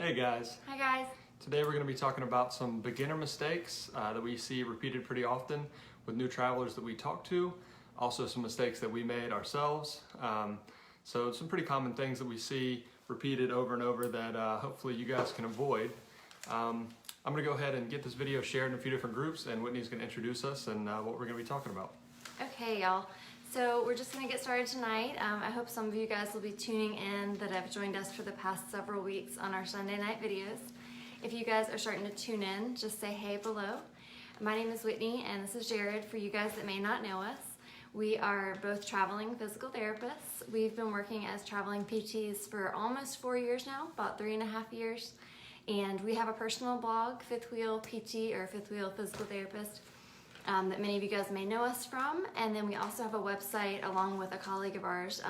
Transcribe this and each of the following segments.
Hey guys. Hi guys. Today we're going to be talking about some beginner mistakes that we see repeated pretty often with new travelers that we talk to. Also some mistakes that we made ourselves. So some pretty common things that we see repeated over and over that hopefully you guys can avoid. I'm going to go ahead and get this video shared in a few different groups, and Whitney's going to introduce us and what we're going to be talking about. Okay, y'all. So we're just going to get started tonight. I hope some of you guys will be tuning in that have joined us for the past several weeks on our Sunday night videos. If you guys are starting to tune in, just say hey below. My name is Whitney and this is Jared. For you guys that may not know us, we are both traveling physical therapists. We've been working as traveling PTs for almost 4 years now, about 3.5 years. And we have a personal blog, Fifth Wheel PT or Fifth Wheel Physical Therapist, that many of you guys may know us from. And then we also have a website along with a colleague of ours.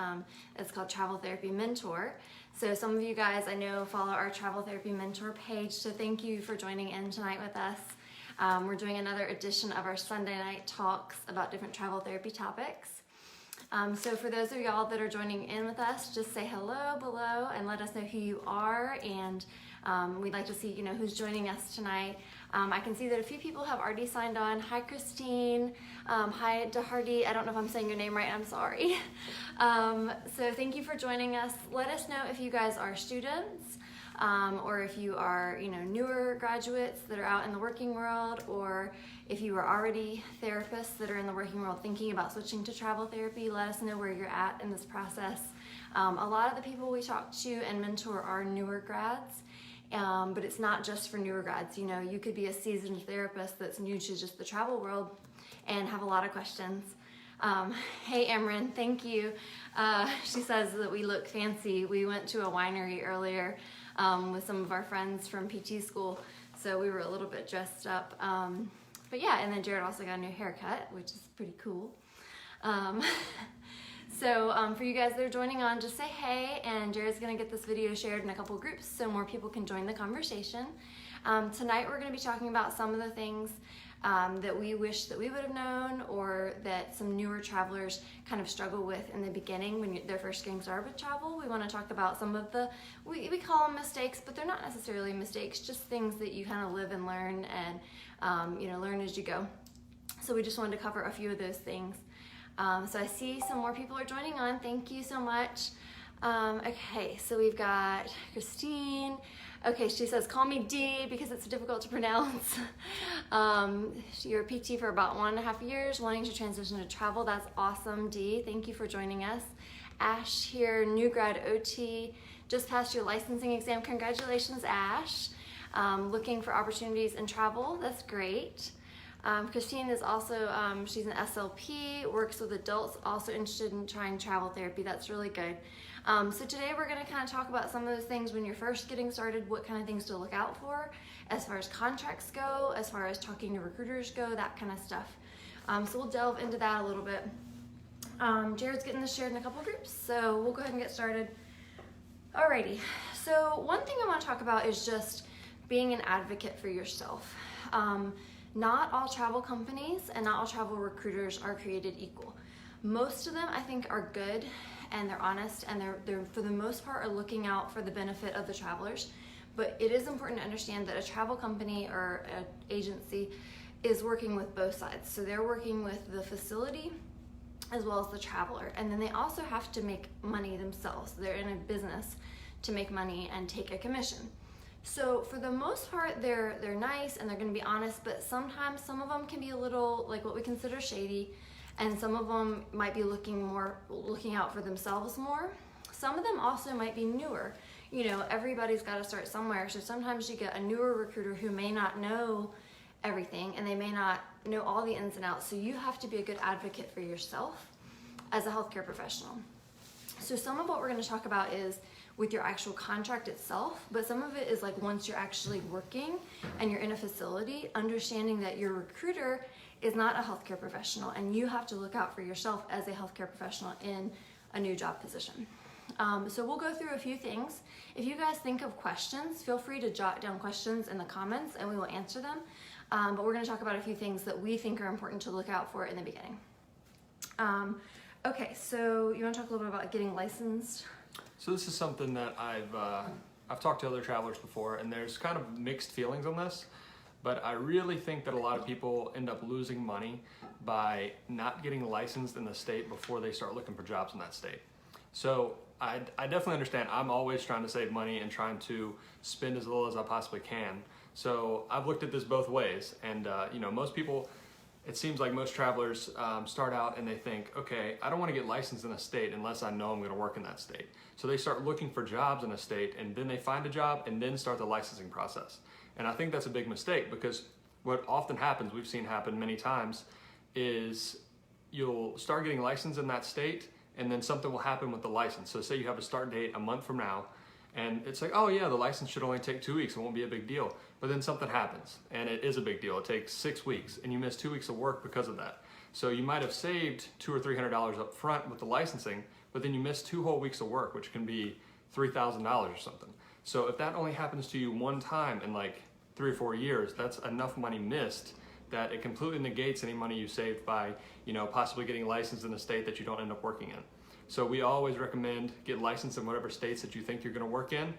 It's called Travel Therapy Mentor. So some of you guys I know follow our Travel Therapy Mentor page, so thank you for joining in tonight with us. We're doing another edition of our Sunday night talks about different travel therapy topics. So for those of y'all that are joining in with us, just say hello below and let us know who you are, and we'd like to see who's joining us tonight. I can see that a few people have already signed on. Hi Christine, hi DeHardy, I don't know if I'm saying your name right, I'm sorry. So thank you for joining us. Let us know if you guys are students, or if you are newer graduates that are out in the working world, or if you are already therapists that are in the working world thinking about switching to travel therapy. Let us know where you're at in this process. A lot of the people we talk to and mentor are newer grads. But it's not just for newer grads. You could be a seasoned therapist that's new to just the travel world and have a lot of questions. Hey Emran, thank you. She says that we look fancy. We went to a winery earlier with some of our friends from PT school, so we were a little bit dressed up. But yeah, and then Jared also got a new haircut, which is pretty cool. So for you guys that are joining on, just say hey, and Jared's gonna get this video shared in a couple groups so more people can join the conversation. Tonight we're gonna be talking about some of the things that we wish that we would have known, or that some newer travelers kind of struggle with in the beginning when they're first getting started with travel. We wanna talk about some of the, we call them mistakes, but they're not necessarily mistakes, just things that you kind of live and learn and learn as you go. So we just wanted to cover a few of those things. So I see some more people are joining on. Thank you so much. Okay, so we've got Christine. Okay, she says, call me D because it's difficult to pronounce. You're a PT for about 1.5 years, wanting to transition to travel. That's awesome, D. Thank you for joining us. Ash here, new grad OT, just passed your licensing exam. Congratulations, Ash. Looking for opportunities in travel. That's great. Christine is also, she's an SLP, works with adults, also interested in trying travel therapy. That's really good. So today we're going to kind of talk about some of those things when you're first getting started, what kind of things to look out for as far as contracts go, as far as talking to recruiters go, that kind of stuff. So we'll delve into that a little bit. Jared's getting this shared in a couple groups, so we'll go ahead and get started. Alrighty, so one thing I want to talk about is just being an advocate for yourself. Not all travel companies and not all travel recruiters are created equal. Most of them I think are good and they're honest, and they're for the most part are looking out for the benefit of the travelers. But it is important to understand that a travel company or an agency is working with both sides. So they're working with the facility as well as the traveler. And then they also have to make money themselves. They're in a business to make money and take a commission. So for the most part, they're nice and they're going to be honest, but sometimes some of them can be a little like what we consider shady, and some of them might be looking out for themselves more. Some of them also might be newer. Everybody's got to start somewhere. So sometimes you get a newer recruiter who may not know everything and they may not know all the ins and outs. So you have to be a good advocate for yourself as a healthcare professional. So some of what we're going to talk about is with your actual contract itself, but some of it is like once you're actually working and you're in a facility, understanding that your recruiter is not a healthcare professional and you have to look out for yourself as a healthcare professional in a new job position. So we'll go through a few things. If you guys think of questions, feel free to jot down questions in the comments and we will answer them. But we're going to talk about a few things that we think are important to look out for in the beginning. Okay, so you want to talk a little bit about getting licensed? So this is something that I've I've talked to other travelers before, and there's kind of mixed feelings on this, but I really think that a lot of people end up losing money by not getting licensed in the state before they start looking for jobs in that state. So I definitely understand. I'm always trying to save money and trying to spend as little as I possibly can. So I've looked at this both ways, and most people, it seems like most travelers start out and they think, okay, I don't want to get licensed in a state unless I know I'm going to work in that state. So they start looking for jobs in a state, and then they find a job and then start the licensing process. And I think that's a big mistake, because what often happens, we've seen happen many times, is you'll start getting licensed in that state, and then something will happen with the license. So say you have a start date a month from now, and it's like, oh yeah, the license should only take 2 weeks, it won't be a big deal. But then something happens, and it is a big deal. It takes 6 weeks, and you miss 2 weeks of work because of that. So you might have saved $200 or $300 up front with the licensing, but then you miss 2 whole weeks of work, which can be $3,000 or something. So if that only happens to you one time in like 3 or 4 years, that's enough money missed that it completely negates any money you saved by, possibly getting licensed in a state that you don't end up working in. So we always recommend get licensed in whatever states that you think you're going to work in,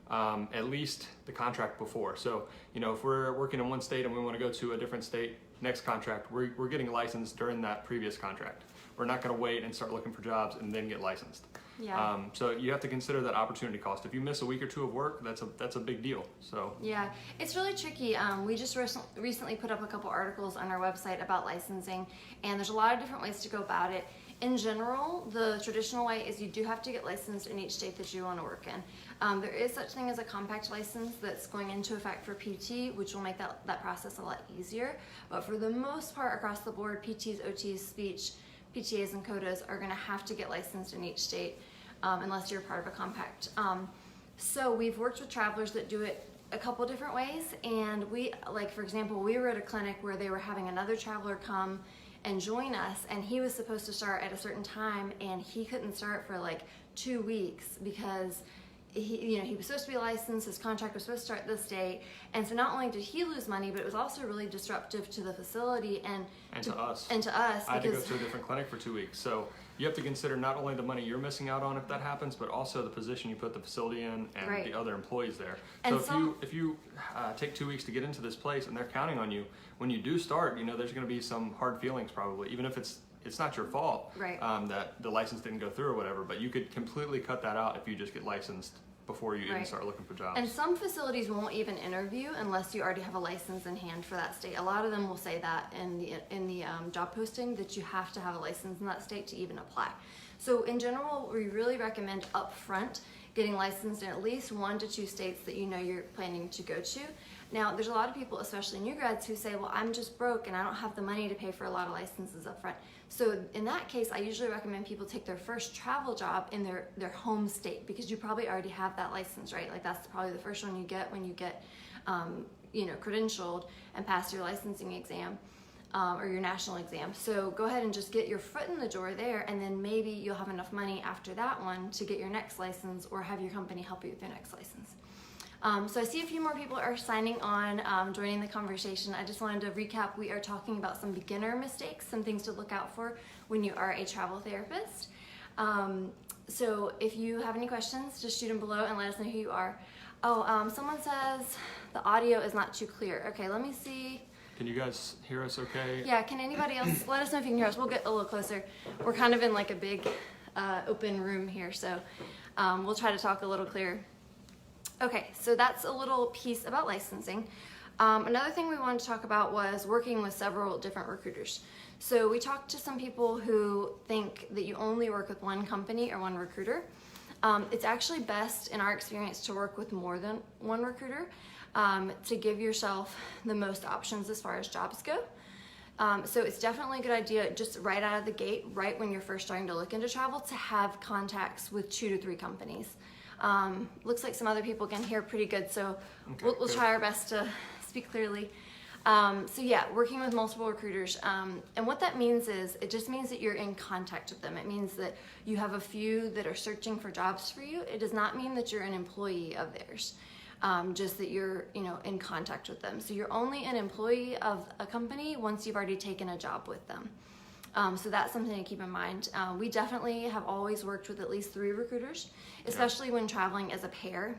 at least the contract before. So, if we're working in one state and we want to go to a different state next contract, we're getting licensed during that previous contract. We're not going to wait and start looking for jobs and then get licensed. Yeah. So you have to consider that opportunity cost. If you miss a week or 2 of work, that's a big deal. So yeah, it's really tricky. We just recently put up a couple articles on our website about licensing, and there's a lot of different ways to go about it. In general, the traditional way is you do have to get licensed in each state that you want to work in. There is such thing as a compact license that's going into effect for PT, which will make that process a lot easier. But for the most part, across the board, PTs, OTs, speech, PTAs, and CODAs are going to have to get licensed in each state unless you're part of a compact. So we've worked with travelers that do it a couple different ways, and for example, we were at a clinic where they were having another traveler come and join us, and he was supposed to start at a certain time, and he couldn't start for like 2 weeks because he was supposed to be licensed, his contract was supposed to start this date, and so not only did he lose money, but it was also really disruptive to the facility and to us. I had to go to a different clinic for 2 weeks. So you have to consider not only the money you're missing out on if that happens, but also the position you put the facility in and right. the other employees there. And so if you take 2 weeks to get into this place and they're counting on you, when you do start, there's going to be some hard feelings probably, even if it's not your fault, right. That the license didn't go through or whatever, but you could completely cut that out if you just get licensed before you even start looking for jobs. And some facilities won't even interview unless you already have a license in hand for that state. A lot of them will say that in the job posting, that you have to have a license in that state to even apply. So in general, we really recommend upfront getting licensed in at least 1 to 2 states that you're planning to go to. Now, there's a lot of people, especially new grads, who say, well, I'm just broke and I don't have the money to pay for a lot of licenses up front. So in that case, I usually recommend people take their first travel job in their home state, because you probably already have that license, right? Like that's probably the first one you get when you get, credentialed and pass your licensing exam. Or your national exam. So go ahead and just get your foot in the door there, and then maybe you'll have enough money after that one to get your next license, or have your company help you with your next license. So I see a few more people are signing on, joining the conversation. I just wanted to recap. We are talking about some beginner mistakes, some things to look out for when you are a travel therapist. So if you have any questions, just shoot them below and let us know who you are. Someone says the audio is not too clear. Okay, let me see. Can you guys hear us okay? Yeah, can anybody else let us know if you can hear us? We'll get a little closer. We're kind of in like a big open room here, so we'll try to talk a little clearer. Okay, so that's a little piece about licensing. Another thing we wanted to talk about was working with several different recruiters. So we talked to some people who think that you only work with one company or one recruiter. It's actually best, in our experience, to work with more than one recruiter. To give yourself the most options as far as jobs go. So it's definitely a good idea, just right out of the gate, right when you're first starting to look into travel, to have contacts with 2 to 3 companies. Looks like some other people can hear pretty good, so okay, we'll try our best to speak clearly. So yeah, working with multiple recruiters. And what that means is, it just means that you're in contact with them. It means that you have a few that are searching for jobs for you. It does not mean that you're an employee of theirs. Just that you're, in contact with them. So you're only an employee of a company once you've already taken a job with them. So that's something to keep in mind. We definitely have always worked with at least 3 recruiters, especially when traveling as a pair.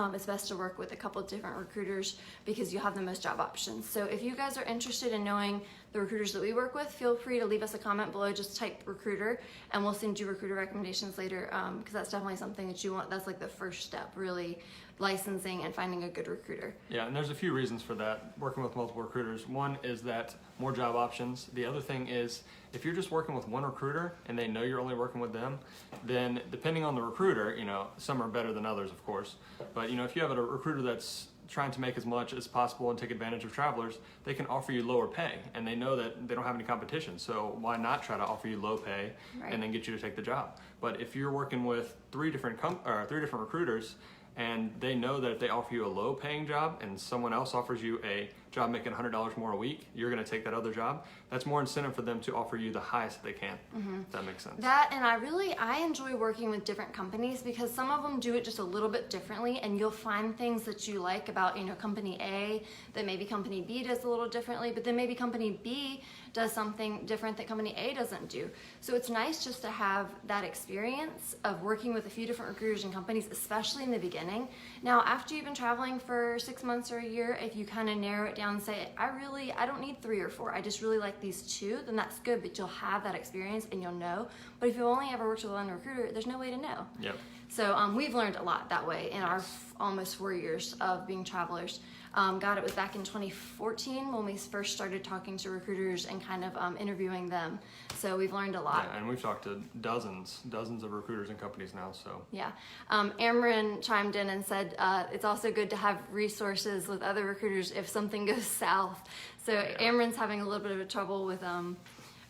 it's best to work with a couple of different recruiters because you'll have the most job options. So if you guys are interested in knowing the recruiters that we work with, feel free to leave us a comment below. Just type recruiter and we'll send you recruiter recommendations later, because that's definitely something that you want. That's like the first step, really, licensing and finding a good recruiter. Yeah, and there's a few reasons for that, working with multiple recruiters. One is that more job options. The other thing is if you're just working with one recruiter and they know you're only working with them, then depending on the recruiter, some are better than others, of course, but if you have a recruiter that's trying to make as much as possible and take advantage of travelers, they can offer you lower pay, and they know that they don't have any competition, so why not try to offer you low pay and then get you to take the job? But if you're working with three different recruiters and they know that if they offer you a low paying job and someone else offers you a job making $100 more a week, you're going to take that other job. That's more incentive for them to offer you the highest that they can. If that makes sense. That, and I enjoy working with different companies because some of them do it just a little bit differently, and you'll find things that you like about company A that maybe company B does a little differently, but then maybe company B does something different that company A doesn't do. So it's nice just to have that experience of working with a few different recruiters and companies, especially in the beginning. Now, after you've been traveling for 6 months or a year, if you kind of narrow it down and say, I don't need 3 or 4, I just really like these 2, then that's good, but you'll have that experience and you'll know. But if you've only ever worked with one recruiter, there's no way to know. Yep. So we've learned a lot that way in our almost 4 years of being travelers. It was back in 2014 when we first started talking to recruiters and kind of interviewing them. So we've learned a lot. Yeah, and we've talked to dozens of recruiters and companies now. So yeah, Amron chimed in and said it's also good to have resources with other recruiters if something goes south. So yeah. Amron's having a little bit of a trouble with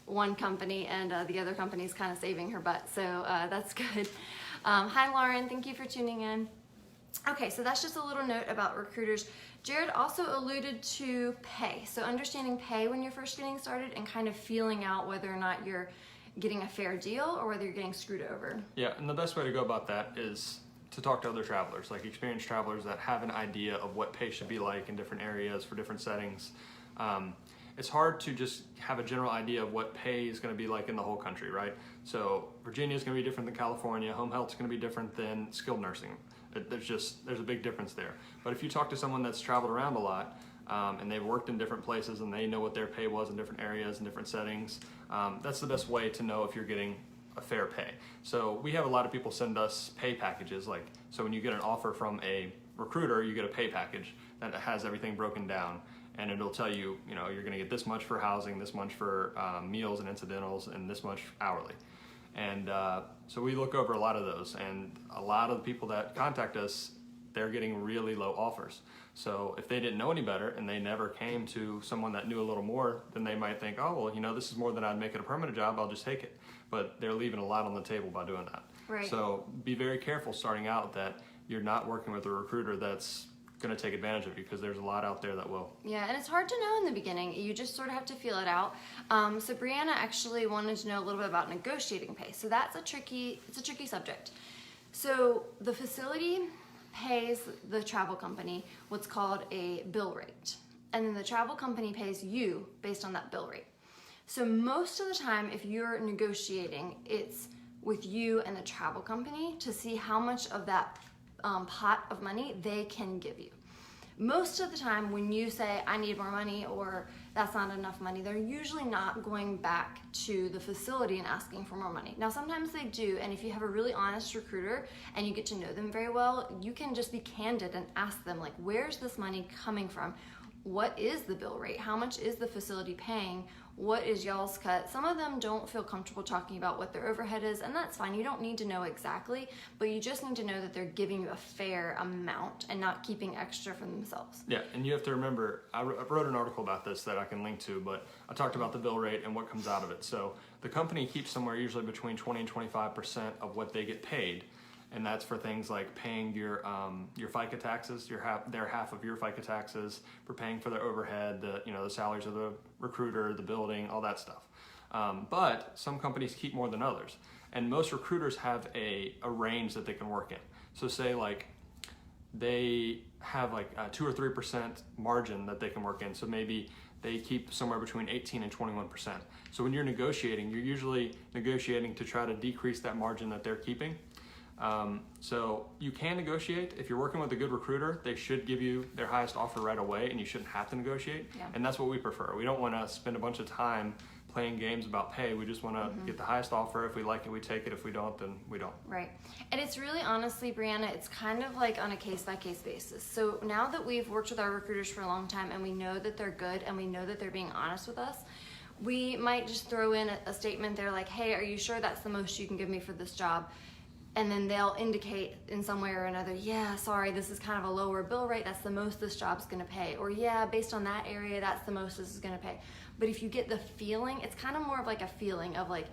one company, and the other company's kind of saving her butt. So that's good. Hi, Lauren. Thank you for tuning in. Okay, so that's just a little note about recruiters. Jared also alluded to pay. So understanding pay when you're first getting started and kind of feeling out whether or not you're getting a fair deal or whether you're getting screwed over. Yeah, and the best way to go about that is to talk to other travelers, like experienced travelers that have an idea of what pay should be like in different areas for different settings. It's hard to just have a general idea of what pay is going to be like in the whole country, right? So Virginia is going to be different than California. Home health is going to be different than skilled nursing. There's a big difference there. But if you talk to someone that's traveled around a lot and they've worked in different places and they know what their pay was in different areas and different settings, that's the best way to know if you're getting a fair pay. So we have a lot of people send us pay packages. So when you get an offer from a recruiter, you get a pay package that has everything broken down. And it'll tell you, you're going to get this much for housing, this much for meals and incidentals, and this much hourly. And so we look over a lot of those, and a lot of the people that contact us, they're getting really low offers. So if they didn't know any better and they never came to someone that knew a little more, then they might think, oh, well, this is more than I'd make it a permanent job, I'll just take it. But they're leaving a lot on the table by doing that. Right. So be very careful starting out that you're not working with a recruiter that's going to take advantage of you, because there's a lot out there that will. Yeah, and it's hard to know in the beginning. You just sort of have to feel it out. So Brianna actually wanted to know a little bit about negotiating pay. So it's a tricky subject. So the facility pays the travel company what's called a bill rate, and then the travel company pays you based on that bill rate. So most of the time, if you're negotiating, it's with you and the travel company to see how much of that pot of money they can give you. Most of the time when you say I need more money or that's not enough money, they're usually not going back to the facility and asking for more money. Now sometimes they do, and if you have a really honest recruiter and you get to know them very well, you can just be candid and ask them, like, where's this money coming from? What is the bill rate? How much is the facility paying? What is y'all's cut? Some of them don't feel comfortable talking about what their overhead is, and that's fine. You don't need to know exactly, but you just need to know that they're giving you a fair amount and not keeping extra for themselves. Yeah, and you have to remember, I wrote an article about this that I can link to, but I talked about the bill rate and what comes out of it. So the company keeps somewhere usually between 20 and 25% of what they get paid. And that's for things like paying your FICA taxes, their half of your FICA taxes, for paying for their overhead, the salaries of the recruiter, the building, all that stuff. But some companies keep more than others, and most recruiters have a range that they can work in. So say they have a 2 or 3% margin that they can work in. So maybe they keep somewhere between 18 and 21%. So when you're negotiating, you're usually negotiating to try to decrease that margin that they're keeping. So you can negotiate. If you're working with a good recruiter, they should give you their highest offer right away, and you shouldn't have to negotiate. Yeah. And that's what we prefer. We don't want to spend a bunch of time playing games about pay. We just want to get the highest offer. If we like it, we take it. If we don't, then we don't. Right. And it's really, honestly, Brianna, it's kind of like on a case-by-case basis. So now that we've worked with our recruiters for a long time and we know that they're good and we know that they're being honest with us, we might just throw in a statement there like, hey, are you sure that's the most you can give me for this job? And then they'll indicate in some way or another, yeah, sorry, this is kind of a lower bill rate. That's the most this job's going to pay. Or yeah, based on that area, that's the most this is going to pay. But if you get the feeling, it's kind of more of like a feeling of like,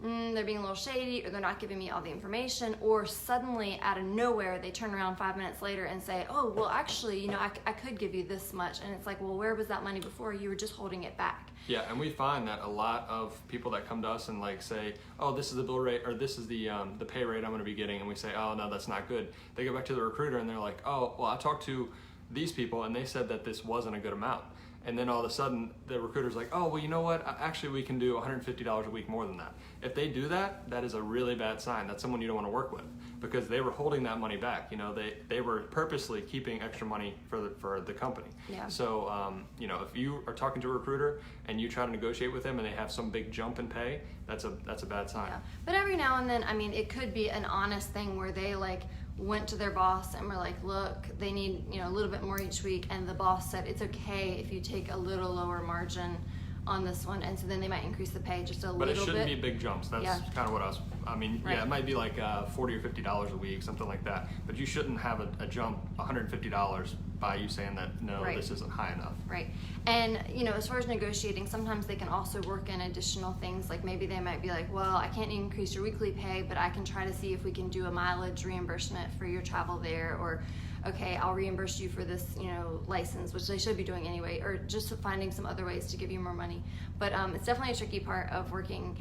they're being a little shady, or they're not giving me all the information, or suddenly out of nowhere they turn around 5 minutes later and say, oh, well, actually, you know, I could give you this much. And it's like, well, where was that money before? You were just holding it back. Yeah, and we find that a lot of people that come to us and like say, oh, this is the bill rate, or this is the pay rate I'm going to be getting, and we say, oh, no, that's not good. They go back to the recruiter and they're like, oh, well, I talked to these people and they said that this wasn't a good amount. And then all of a sudden the recruiter's like, oh, well, you know what? Actually, we can do $150 a week more than that. If they do that, that is a really bad sign. That's someone you don't want to work with, because they were holding that money back. You know, they were purposely keeping extra money for the company. Yeah. So, you know, if you are talking to a recruiter and you try to negotiate with them and they have some big jump in pay, that's a bad sign. Yeah. But every now and then, I mean, it could be an honest thing where they like went to their boss and were like, look, they need, you know, a little bit more each week, and the boss said it's okay if you take a little lower margin on this one, and so then they might increase the pay just a little bit. But it shouldn't be big jumps. That's kind of what I mean, right. Yeah, it might be like $40 or $50 a week, something like that. But you shouldn't have a jump $150 by you saying that, no, right. This isn't high enough. Right. And, you know, as far as negotiating, sometimes they can also work in additional things. Like maybe they might be like, well, I can't increase your weekly pay, but I can try to see if we can do a mileage reimbursement for your travel there, or okay, I'll reimburse you for this, you know, license, which they should be doing anyway, or just finding some other ways to give you more money. But it's definitely a tricky part of working,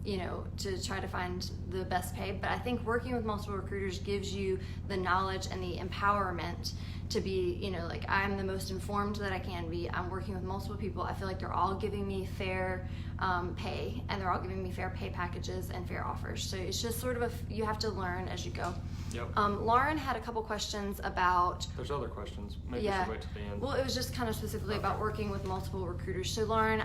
you know, to try to find the best pay. But I think working with multiple recruiters gives you the knowledge and the empowerment to be, you know, like, I'm the most informed that I can be. I'm working with multiple people. I feel like they're all giving me fair pay, and they're all giving me fair pay packages and fair offers. So it's just sort of you have to learn as you go. Yep. Lauren had a couple questions about. There's other questions. Maybe we should wait till the end. Well, it was just kind of specifically about working with multiple recruiters. So Lauren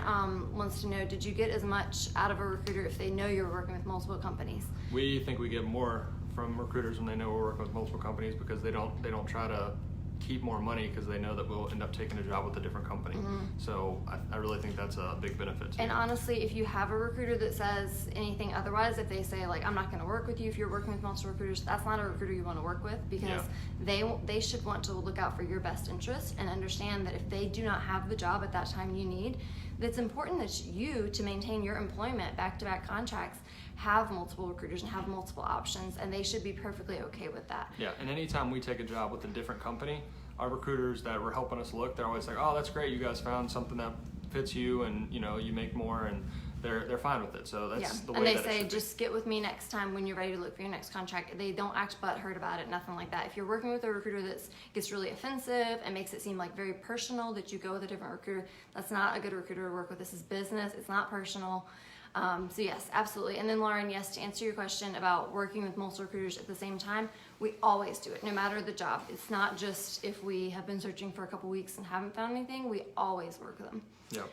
wants to know, did you get as much out of a recruiter if they know you're working with multiple companies? We think we get more from recruiters when they know we're working with multiple companies, because they don't try to keep more money, because they know that we'll end up taking a job with a different company. So I really think that's a big benefit to And honestly, if you have a recruiter that says anything otherwise, if they say like, I'm not going to work with you if you're working with multiple recruiters, that's not a recruiter you want to work with, because they should want to look out for your best interest and understand that if they do not have the job at that time you need, it's important that you, to maintain your employment, back-to-back contracts, have multiple recruiters and have multiple options, and they should be perfectly okay with that. Yeah, and anytime we take a job with a different company, our recruiters that were helping us look, they're always like, oh, that's great, you guys found something that fits you, and you know, you make more, and they're fine with it. So that's the way that it should be. And they say, just get with me next time when you're ready to look for your next contract. They don't act butthurt about it, nothing like that. If you're working with a recruiter that gets really offensive and makes it seem like very personal that you go with a different recruiter, that's not a good recruiter to work with. This is business, it's not personal. So yes, absolutely. And then Lauren, yes, to answer your question about working with multiple recruiters at the same time, we always do it, no matter the job. It's not just if we have been searching for a couple weeks and haven't found anything, we always work with them. Yeah.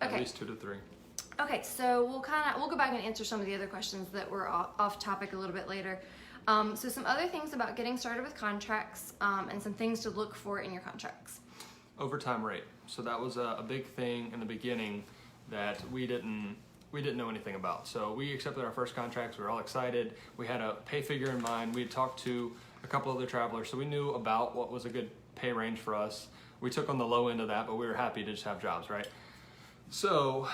Okay. At least 2 to 3. Okay, so we'll go back and answer some of the other questions that were off topic a little bit later. So some other things about getting started with contracts, and some things to look for in your contracts. Overtime rate. So that was a big thing in the beginning that we didn't know anything about. So we accepted our first contracts. We were all excited. We had a pay figure in mind. We had talked to a couple other travelers, so we knew about what was a good pay range for us. We took on the low end of that, but we were happy to just have jobs, right? So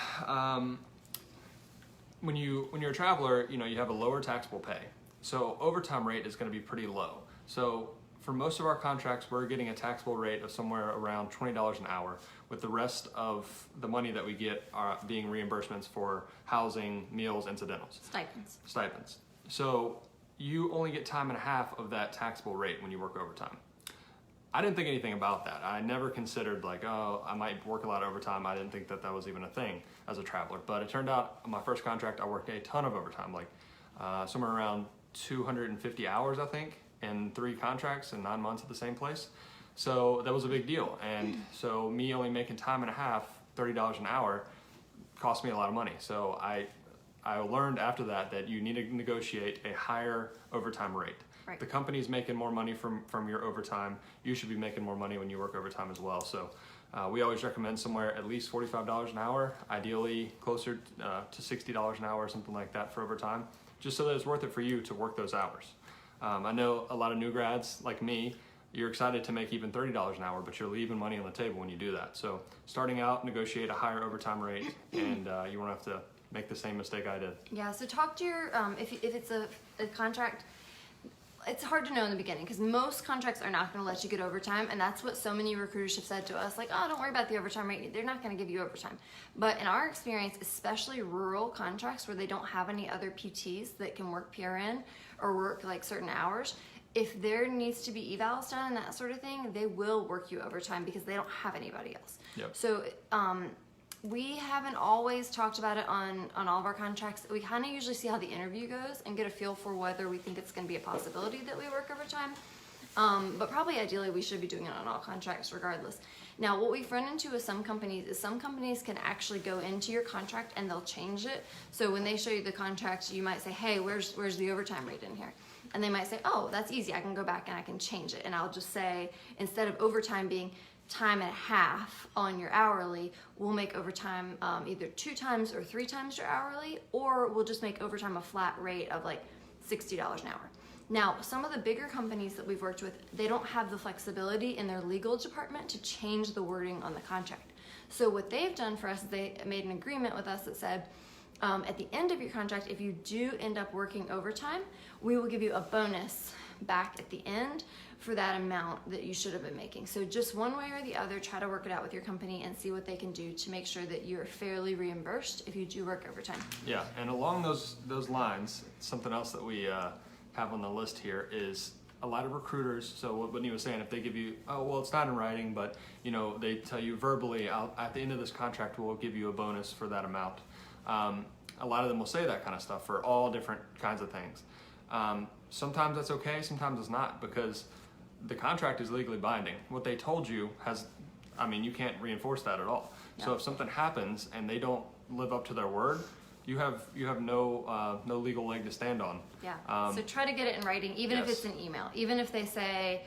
when you're a traveler, you know, you have a lower taxable pay. So overtime rate is going to be pretty low. So for most of our contracts, we're getting a taxable rate of somewhere around $20 an hour, with the rest of the money that we get being reimbursements for housing, meals, incidentals. Stipends. So you only get time and a half of that taxable rate when you work overtime. I didn't think anything about that. I never considered like, oh, I might work a lot of overtime. I didn't think that was even a thing as a traveler. But it turned out on my first contract, I worked a ton of overtime, like somewhere around 250 hours, I think, in 3 contracts and 9 months at the same place. So that was a big deal. And so me only making time and a half, $30 an hour, cost me a lot of money. So I learned after that you need to negotiate a higher overtime rate. Right. The company's making more money from your overtime. You should be making more money when you work overtime as well. So we always recommend somewhere at least $45 an hour, ideally closer to $60 an hour or something like that for overtime, just so that it's worth it for you to work those hours. I know a lot of new grads like me, you're excited to make even $30 an hour, but you're leaving money on the table when you do that. So starting out, negotiate a higher overtime rate, and you won't have to make the same mistake I did. Yeah, so talk to your, if it's a contract, it's hard to know in the beginning because most contracts are not going to let you get overtime, and that's what so many recruiters have said to us, like, oh, don't worry about the overtime rate, they're not going to give you overtime. But in our experience, especially rural contracts where they don't have any other PTs that can work PRN or work like certain hours, if there needs to be evals done and that sort of thing, they will work you overtime because they don't have anybody else. Yep. So we haven't always talked about it on all of our contracts. We kind of usually see how the interview goes and get a feel for whether we think it's going to be a possibility that we work overtime. But probably ideally we should be doing it on all contracts regardless. Now what we've run into with some companies is some companies can actually go into your contract and they'll change it. So when they show you the contract, you might say, hey, where's the overtime rate in here? And they might say, oh, that's easy. I can go back and I can change it. And I'll just say, instead of overtime being time and a half on your hourly, we'll make overtime either 2 times or 3 times your hourly, or we'll just make overtime a flat rate of like $60 an hour. Now, some of the bigger companies that we've worked with, they don't have the flexibility in their legal department to change the wording on the contract. So what they've done for us is they made an agreement with us that said, at the end of your contract, if you do end up working overtime, we will give you a bonus back at the end for that amount that you should have been making. So just one way or the other, try to work it out with your company and see what they can do to make sure that you're fairly reimbursed if you do work overtime. Yeah, and along those lines, something else that we have on the list here is a lot of recruiters. So what Whitney was saying, if they give you, oh, well, it's not in writing, but they tell you verbally, at the end of this contract, we'll give you a bonus for that amount. A lot of them will say that kind of stuff for all different kinds of things. Sometimes that's okay, sometimes it's not, because the contract is legally binding. What they told you you can't reinforce that at all. Yeah. So if something happens and they don't live up to their word, you have no legal leg to stand on. Yeah. So try to get it in writing, even if it's an email. Even if they say,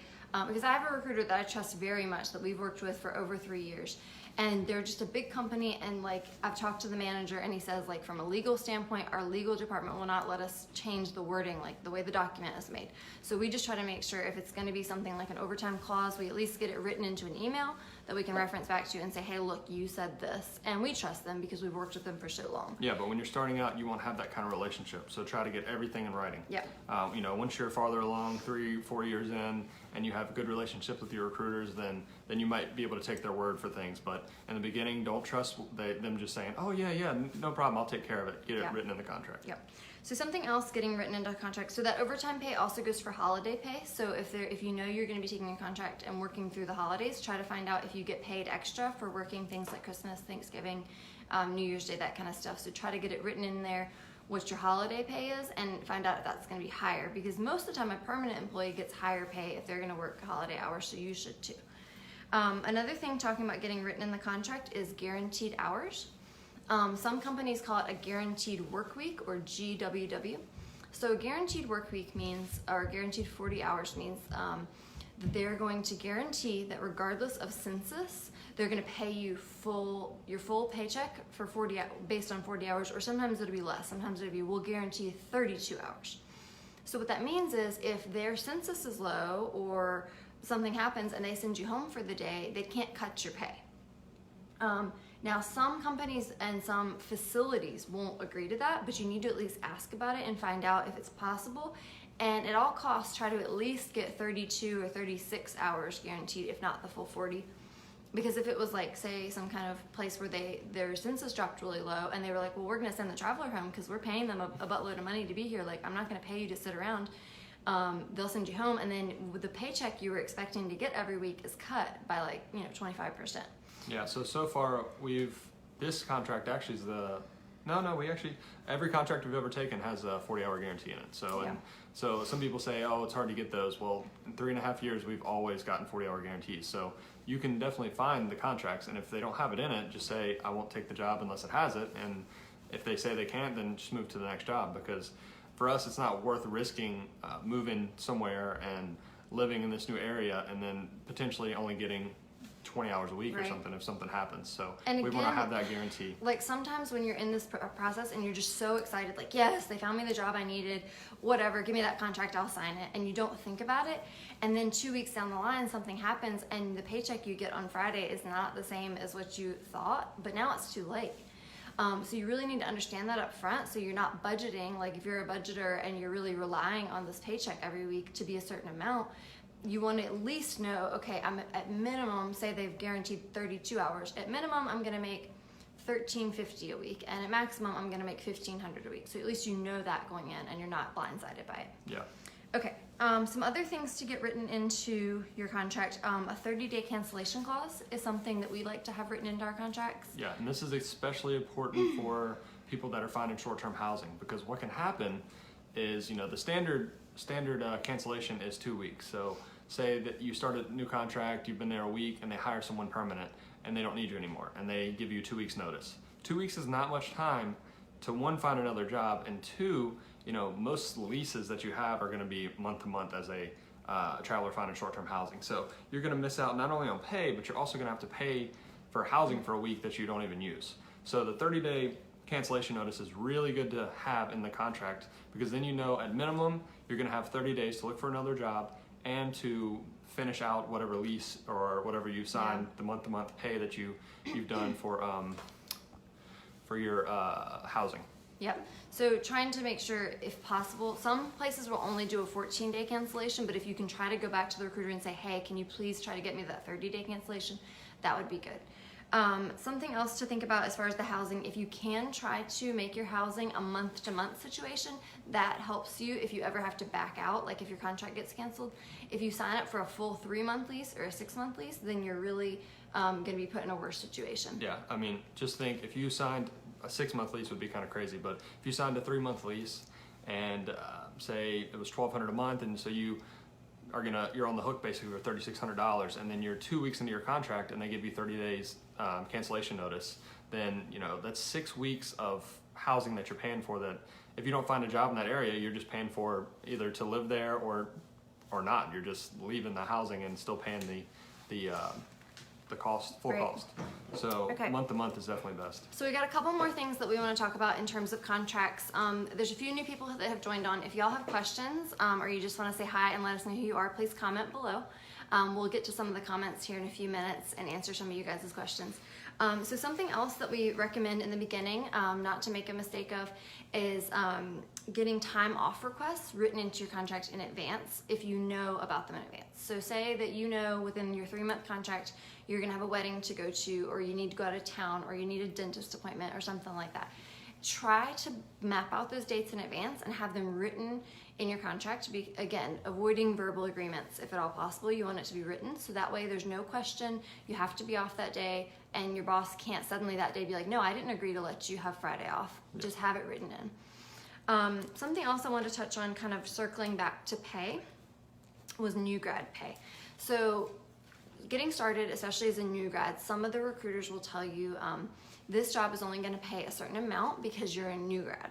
because I have a recruiter that I trust very much that we've worked with for over 3 years. And they're just a big company, and like I've talked to the manager and he says, like, from a legal standpoint, our legal department will not let us change the wording, like the way the document is made. So we just try to make sure if it's going to be something like an overtime clause, we at least get it written into an email that we can reference back to and say, hey, look, you said this, and we trust them because we've worked with them for so long. Yeah, but when you're starting out, you won't have that kind of relationship. So try to get everything in writing. Yep. Once you're farther along, 3-4 years in, and you have good relationships with your recruiters, then you might be able to take their word for things. But in the beginning, don't trust them just saying, oh yeah, no problem, I'll take care of it. Get it written in the contract. Yep. So something else getting written into a contract. So that overtime pay also goes for holiday pay. So if you know you're going to be taking a contract and working through the holidays, try to find out if you get paid extra for working things like Christmas, Thanksgiving, New Year's Day, that kind of stuff. So try to get it written in there what your holiday pay is and find out if that's going to be higher, because most of the time a permanent employee gets higher pay if they're going to work holiday hours, so you should too. Another thing talking about getting written in the contract is guaranteed hours. Some companies call it a guaranteed work week, or GWW. So guaranteed work week means, or guaranteed 40 hours means that they're going to guarantee that regardless of census, they're going to pay you your full paycheck for based on 40 hours, or sometimes it'll be less. Sometimes it'll be, we'll guarantee 32 hours. So what that means is if their census is low or something happens and they send you home for the day, they can't cut your pay. Now, some companies and some facilities won't agree to that, but you need to at least ask about it and find out if it's possible. And at all costs, try to at least get 32 or 36 hours guaranteed, if not the full 40. Because if it was like, say, some kind of place where their census dropped really low and they were like, well, we're going to send the traveler home because we're paying them a buttload of money to be here. Like, I'm not going to pay you to sit around. They'll send you home, and then with the paycheck you were expecting to get every week is cut by 25%. Yeah, so far this contract actually is No, we actually, every contract we've ever taken has a 40-hour guarantee in it. So, Yeah. and so some people say, oh, it's hard to get those. Well, in 3.5 years, we've always gotten 40-hour guarantees. So you can definitely find the contracts, and if they don't have it in it, just say, I won't take the job unless it has it. And if they say they can't, then just move to the next job, because for us, it's not worth risking moving somewhere and living in this new area and then potentially only getting 20 hours a week or Right. something if something happens. So And we want to again, have that guarantee. Like sometimes when you're in this process and you're just so excited, like, yes, they found me the job I needed, whatever, give me that contract, I'll sign it. And you don't think about it. And then 2 weeks down the line, something happens and the paycheck you get on Friday is not the same as what you thought, but now it's too late. So you really need to understand that up front, so you're not budgeting. Like if you're a budgeter and you're really relying on this paycheck every week to be a certain amount, you want to at least know, okay, I'm at minimum, say they've guaranteed 32 hours. At minimum, I'm going to make $13.50 a week, and at maximum, I'm going to make $1,500 a week. So at least you know that going in, and you're not blindsided by it. Yeah. Okay. Some other things to get written into your contract. A 30-day cancellation clause is something that we like to have written into our contracts. Yeah, and this is especially important for people that are finding short-term housing, because what can happen is, the standard cancellation is 2 weeks. So say that you start a new contract, you've been there a week, and they hire someone permanent, and they don't need you anymore, and they give you 2 weeks notice. 2 weeks is not much time to, one, find another job, and two, most leases that you have are going to be month to month as a traveler finding short-term housing. So you're going to miss out not only on pay, but you're also going to have to pay for housing for a week that you don't even use. So the 30-day cancellation notice is really good to have in the contract, because then at minimum you're going to have 30 days to look for another job and to finish out whatever lease or whatever you signed, the month-to-month pay that you've done for your housing. Yep. So trying to make sure, if possible, some places will only do a 14-day cancellation, but if you can try to go back to the recruiter and say, hey, can you please try to get me that 30-day cancellation, that would be good. Something else to think about as far as the housing, if you can try to make your housing a month-to-month situation, that helps you if you ever have to back out, like if your contract gets canceled. If you sign up for a full 3-month lease or a 6-month lease, then you're really going to be put in a worse situation. Yeah, just think, if you signed a 6-month lease would be kind of crazy, but if you signed a 3-month lease and say it was $1,200 a month, and so you're on the hook basically for $3,600, and then you're 2 weeks into your contract and they give you 30 days cancellation notice, then that's 6 weeks of housing that you're paying for, that if you don't find a job in that area, you're just paying for either to live there or not. You're just leaving the housing and still paying the cost, full Right. cost. So Okay. month to month is definitely best. So we got a couple more things that we want to talk about in terms of contracts. There's a few new people that have joined on. If y'all have questions or you just want to say hi and let us know who you are, please comment below. We'll get to some of the comments here in a few minutes and answer some of you guys' questions. So something else that we recommend in the beginning, not to make a mistake of, is getting time off requests written into your contract in advance if you know about them in advance. So say that within your 3-month contract you're going to have a wedding to go to, or you need to go out of town, or you need a dentist appointment or something like that. Try to map out those dates in advance and have them written in your contract. Again, avoiding verbal agreements if at all possible. You want it to be written, so that way there's no question you have to be off that day, and your boss can't suddenly that day be like, no, I didn't agree to let you have Friday off. Just have it written in. Something else I want to touch on, kind of circling back to pay, was new grad pay. So getting started, especially as a new grad, some of the recruiters will tell you this job is only going to pay a certain amount because you're a new grad.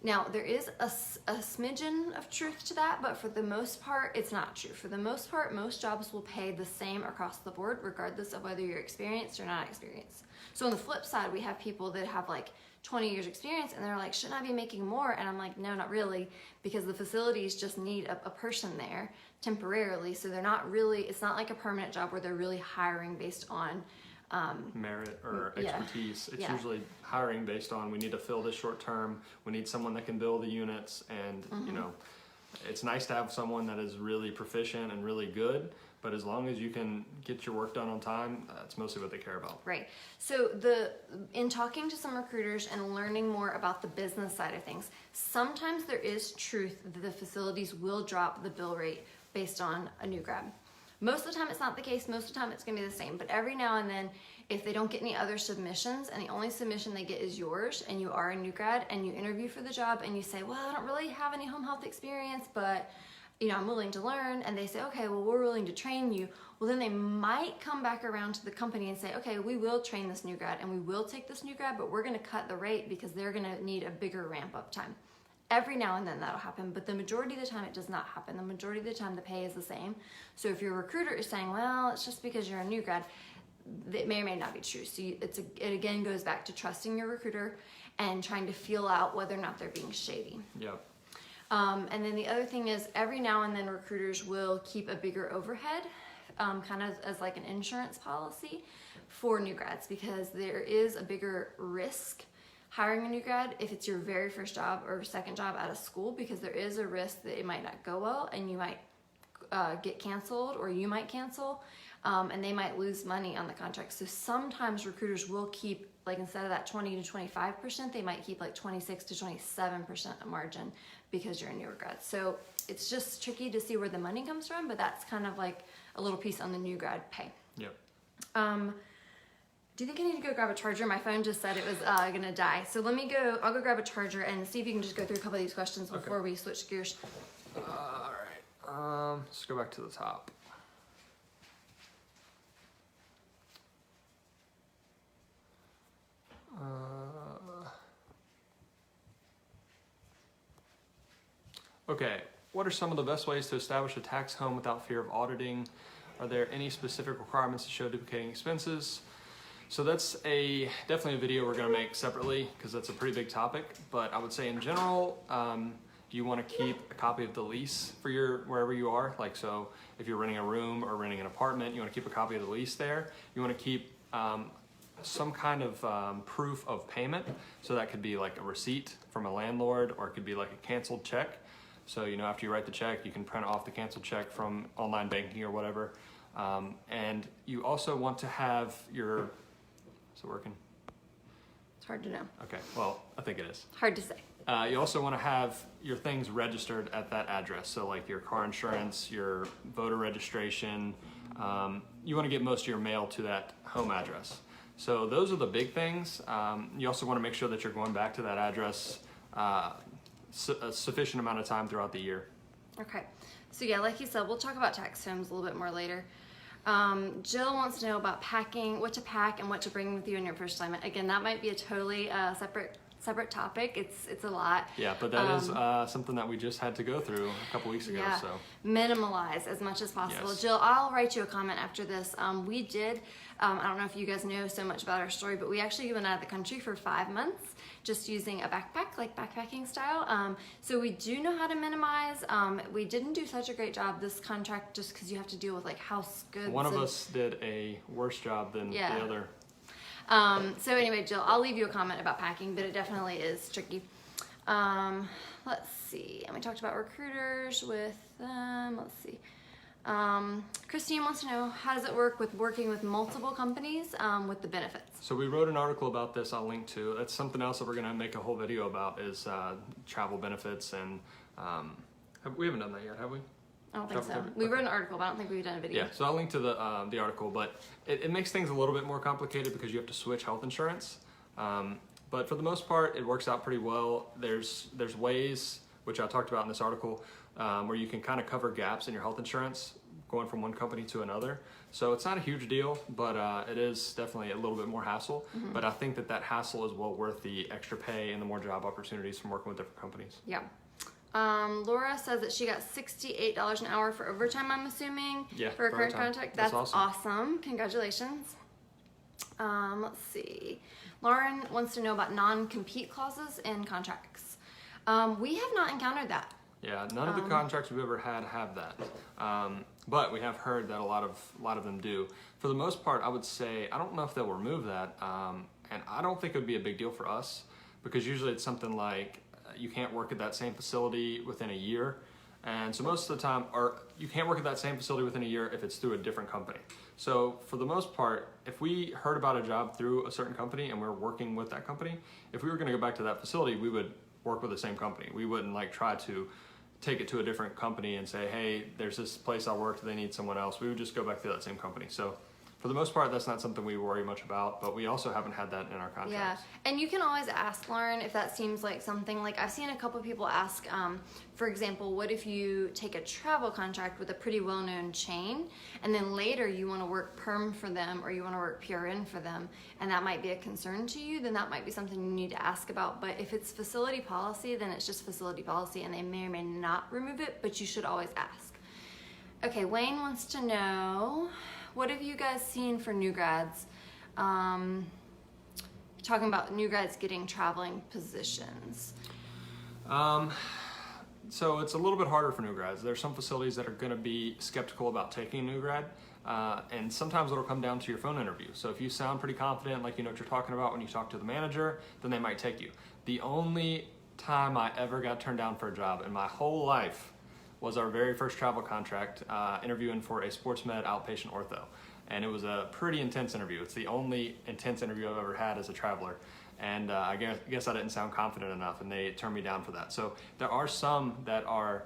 Now, there is a smidgen of truth to that, but for the most part, it's not true. For the most part, most jobs will pay the same across the board, regardless of whether you're experienced or not experienced. So on the flip side, we have people that have like 20 years experience and they're like, shouldn't I be making more? And I'm like, no, not really, because the facilities just need a person there temporarily. So they're not really, it's not like a permanent job where they're really hiring based on merit or expertise. It's usually hiring based on, we need to fill this short term, we need someone that can build the units, and it's nice to have someone that is really proficient and really good, but as long as you can get your work done on time, that's mostly what they care about. Right. So in talking to some recruiters and learning more about the business side of things, sometimes there is truth that the facilities will drop the bill rate based on a new grad. Most of the time it's not the case. Most of the time it's going to be the same. But every now and then, if they don't get any other submissions and the only submission they get is yours and you are a new grad and you interview for the job and you say, well, I don't really have any home health experience, but I'm willing to learn, and they say, okay, well, we're willing to train you. Well, then they might come back around to the company and say, okay, we will train this new grad and we will take this new grad, but we're going to cut the rate because they're going to need a bigger ramp up time. Every now and then that'll happen, but the majority of the time it does not happen. The majority of the time the pay is the same. So if your recruiter is saying, well, it's just because you're a new grad, it may or may not be true. So it again goes back to trusting your recruiter and trying to feel out whether or not they're being shady. Yep. And then the other thing is every now and then recruiters will keep a bigger overhead, kind of as like an insurance policy for new grads, because there is a bigger risk hiring a new grad if it's your very first job or second job out of school, because there is a risk that it might not go well and you might get canceled, or you might cancel, and they might lose money on the contract. So sometimes recruiters will keep, like, instead of that 20 to 25%, they might keep like 26 to 27% margin because you're a newer grad. So it's just tricky to see where the money comes from, but that's kind of like a little piece on the new grad pay. Yep. Do you think I need to go grab a charger? My phone just said it was gonna die. So I'll go grab a charger and see if you can just go through a couple of these questions before we switch gears. All right. Let's go back to the top. Okay, what are some of the best ways to establish a tax home without fear of auditing? Are there any specific requirements to show duplicating expenses? So that's definitely a video we're gonna make separately because that's a pretty big topic, but I would say in general, you wanna keep a copy of the lease for wherever you are. Like, so if you're renting a room or renting an apartment, you wanna keep a copy of the lease there. You wanna keep some kind of proof of payment. So that could be like a receipt from a landlord, or it could be like a canceled check. So, after you write the check, you can print off the canceled check from online banking or whatever. And you also want to have is it working? It's hard to know. Okay, well, I think it is. Hard to say. You also want to have your things registered at that address. So like your car insurance, your voter registration, you want to get most of your mail to that home address. So those are the big things. You also want to make sure that you're going back to that address a sufficient amount of time throughout the year. Okay, so yeah, like you said, we'll talk about tax homes a little bit more later. Jill wants to know about packing, what to pack and what to bring with you in your first assignment. Again, that might be a totally separate topic. It's a lot. Yeah, but that is something that we just had to go through a couple weeks ago. Yeah. So minimalize as much as possible. Yes. Jill, I'll write you a comment after this. We did, I don't know if you guys know so much about our story, but we actually went out of the country for 5 months just using a backpack, like backpacking style. So we do know how to minimize. We didn't do such a great job this contract just because you have to deal with like house goods. one of us did a worse job than the other. So anyway, Jill, I'll leave you a comment about packing, but it definitely is tricky. Let's see. And we talked about recruiters with them. Let's see. Christine wants to know, how does it work with working with multiple companies with the benefits? So we wrote an article about this I'll link to. That's something else that we're going to make a whole video about is travel benefits. And we haven't done that yet, have we? I don't think so. We wrote an article, but I don't think we've done a video. Yeah, so I'll link to the article, but it makes things a little bit more complicated because you have to switch health insurance. But for the most part, it works out pretty well. There's ways, which I talked about in this article, where you can kind of cover gaps in your health insurance going from one company to another. So it's not a huge deal, but it is definitely a little bit more hassle. Mm-hmm. But I think that hassle is well worth the extra pay and the more job opportunities from working with different companies. Yeah. Laura says that she got $68 an hour for overtime, I'm assuming, for her current contract. That's awesome. Congratulations. Let's see. Lauren wants to know about non-compete clauses in contracts. We have not encountered that. Yeah, none of the contracts we've ever had have that. But we have heard that a lot of them do. For the most part, I would say, I don't know if they'll remove that. And I don't think it would be a big deal for us, because usually it's something like, you can't work at that same facility within a year. And so most of the time, or you can't work at that same facility within a year if it's through a different company. So for the most part, if we heard about a job through a certain company and we're working with that company, if we were gonna go back to that facility, we would work with the same company. We wouldn't like try to take it to a different company and say, hey, there's this place I worked, they need someone else, we would just go back to that same company. So for the most part, that's not something we worry much about, but we also haven't had that in our contracts. Yeah, and you can always ask Lauren if that seems like something, like I've seen a couple people ask, for example, what if you take a travel contract with a pretty well-known chain and then later you want to work perm for them or you want to work PRN for them, and that might be a concern to you, then that might be something you need to ask about. But if it's facility policy, then it's just facility policy and they may or may not remove it, but you should always ask. Okay, Wayne wants to know, what have you guys seen for new grads? Talking about new grads getting traveling positions. So it's a little bit harder for new grads. There's some facilities that are going to be skeptical about taking a new grad, and sometimes it'll come down to your phone interview. So if you sound pretty confident, like you know what you're talking about when you talk to the manager, then they might take you. The only time I ever got turned down for a job in my whole life was our very first travel contract, interviewing for a sports med outpatient ortho. And it was a pretty intense interview. It's the only intense interview I've ever had as a traveler. And I guess I didn't sound confident enough and they turned me down for that. So there are some that are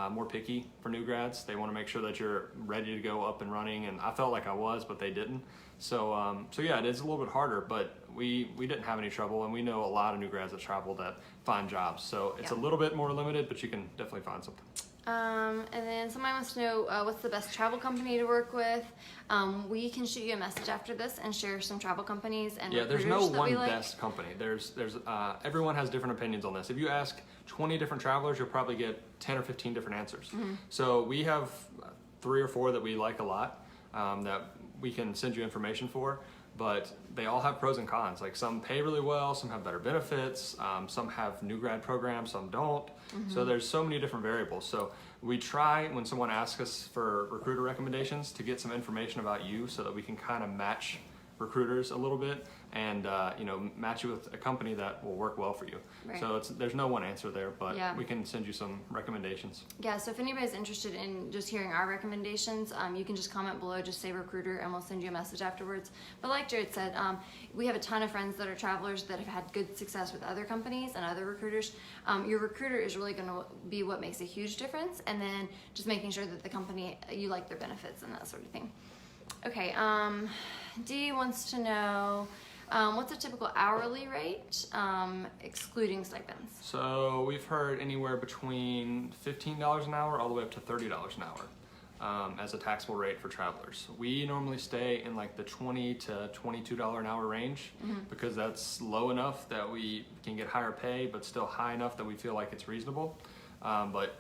more picky for new grads. They want to make sure that you're ready to go up and running. And I felt like I was, but they didn't. So yeah, it is a little bit harder, but we didn't have any trouble. And we know a lot of new grads that travel that find jobs. So it's a little bit more limited, but you can definitely find something. And then somebody wants to know what's the best travel company to work with. We can shoot you a message after this and share some travel companies and there's no one best company. There's everyone has different opinions on this. If you ask 20 different travelers, you'll probably get 10 or 15 different answers. Mm-hmm. So we have 3 or 4 that we like a lot, that we can send you information for, but they all have pros and cons. Like some pay really well, some have better benefits, some have new grad programs, some don't. Mm-hmm. So there's so many different variables. So we try, when someone asks us for recruiter recommendations, to get some information about you so that we can kind of match recruiters a little bit and match you with a company that will work well for you. Right. So there's no one answer there, but we can send you some recommendations. Yeah, so if anybody's interested in just hearing our recommendations, you can just comment below, just say recruiter, and we'll send you a message afterwards. But like Jared said, we have a ton of friends that are travelers that have had good success with other companies and other recruiters. Your recruiter is really going to be what makes a huge difference, and then just making sure that the company, you like their benefits and that sort of thing. Okay, Dee wants to know, what's a typical hourly rate, excluding stipends? So we've heard anywhere between $15 an hour all the way up to $30 an hour as a taxable rate for travelers. We normally stay in like the $20 to $22 an hour range, mm-hmm. because that's low enough that we can get higher pay, but still high enough that we feel like it's reasonable. But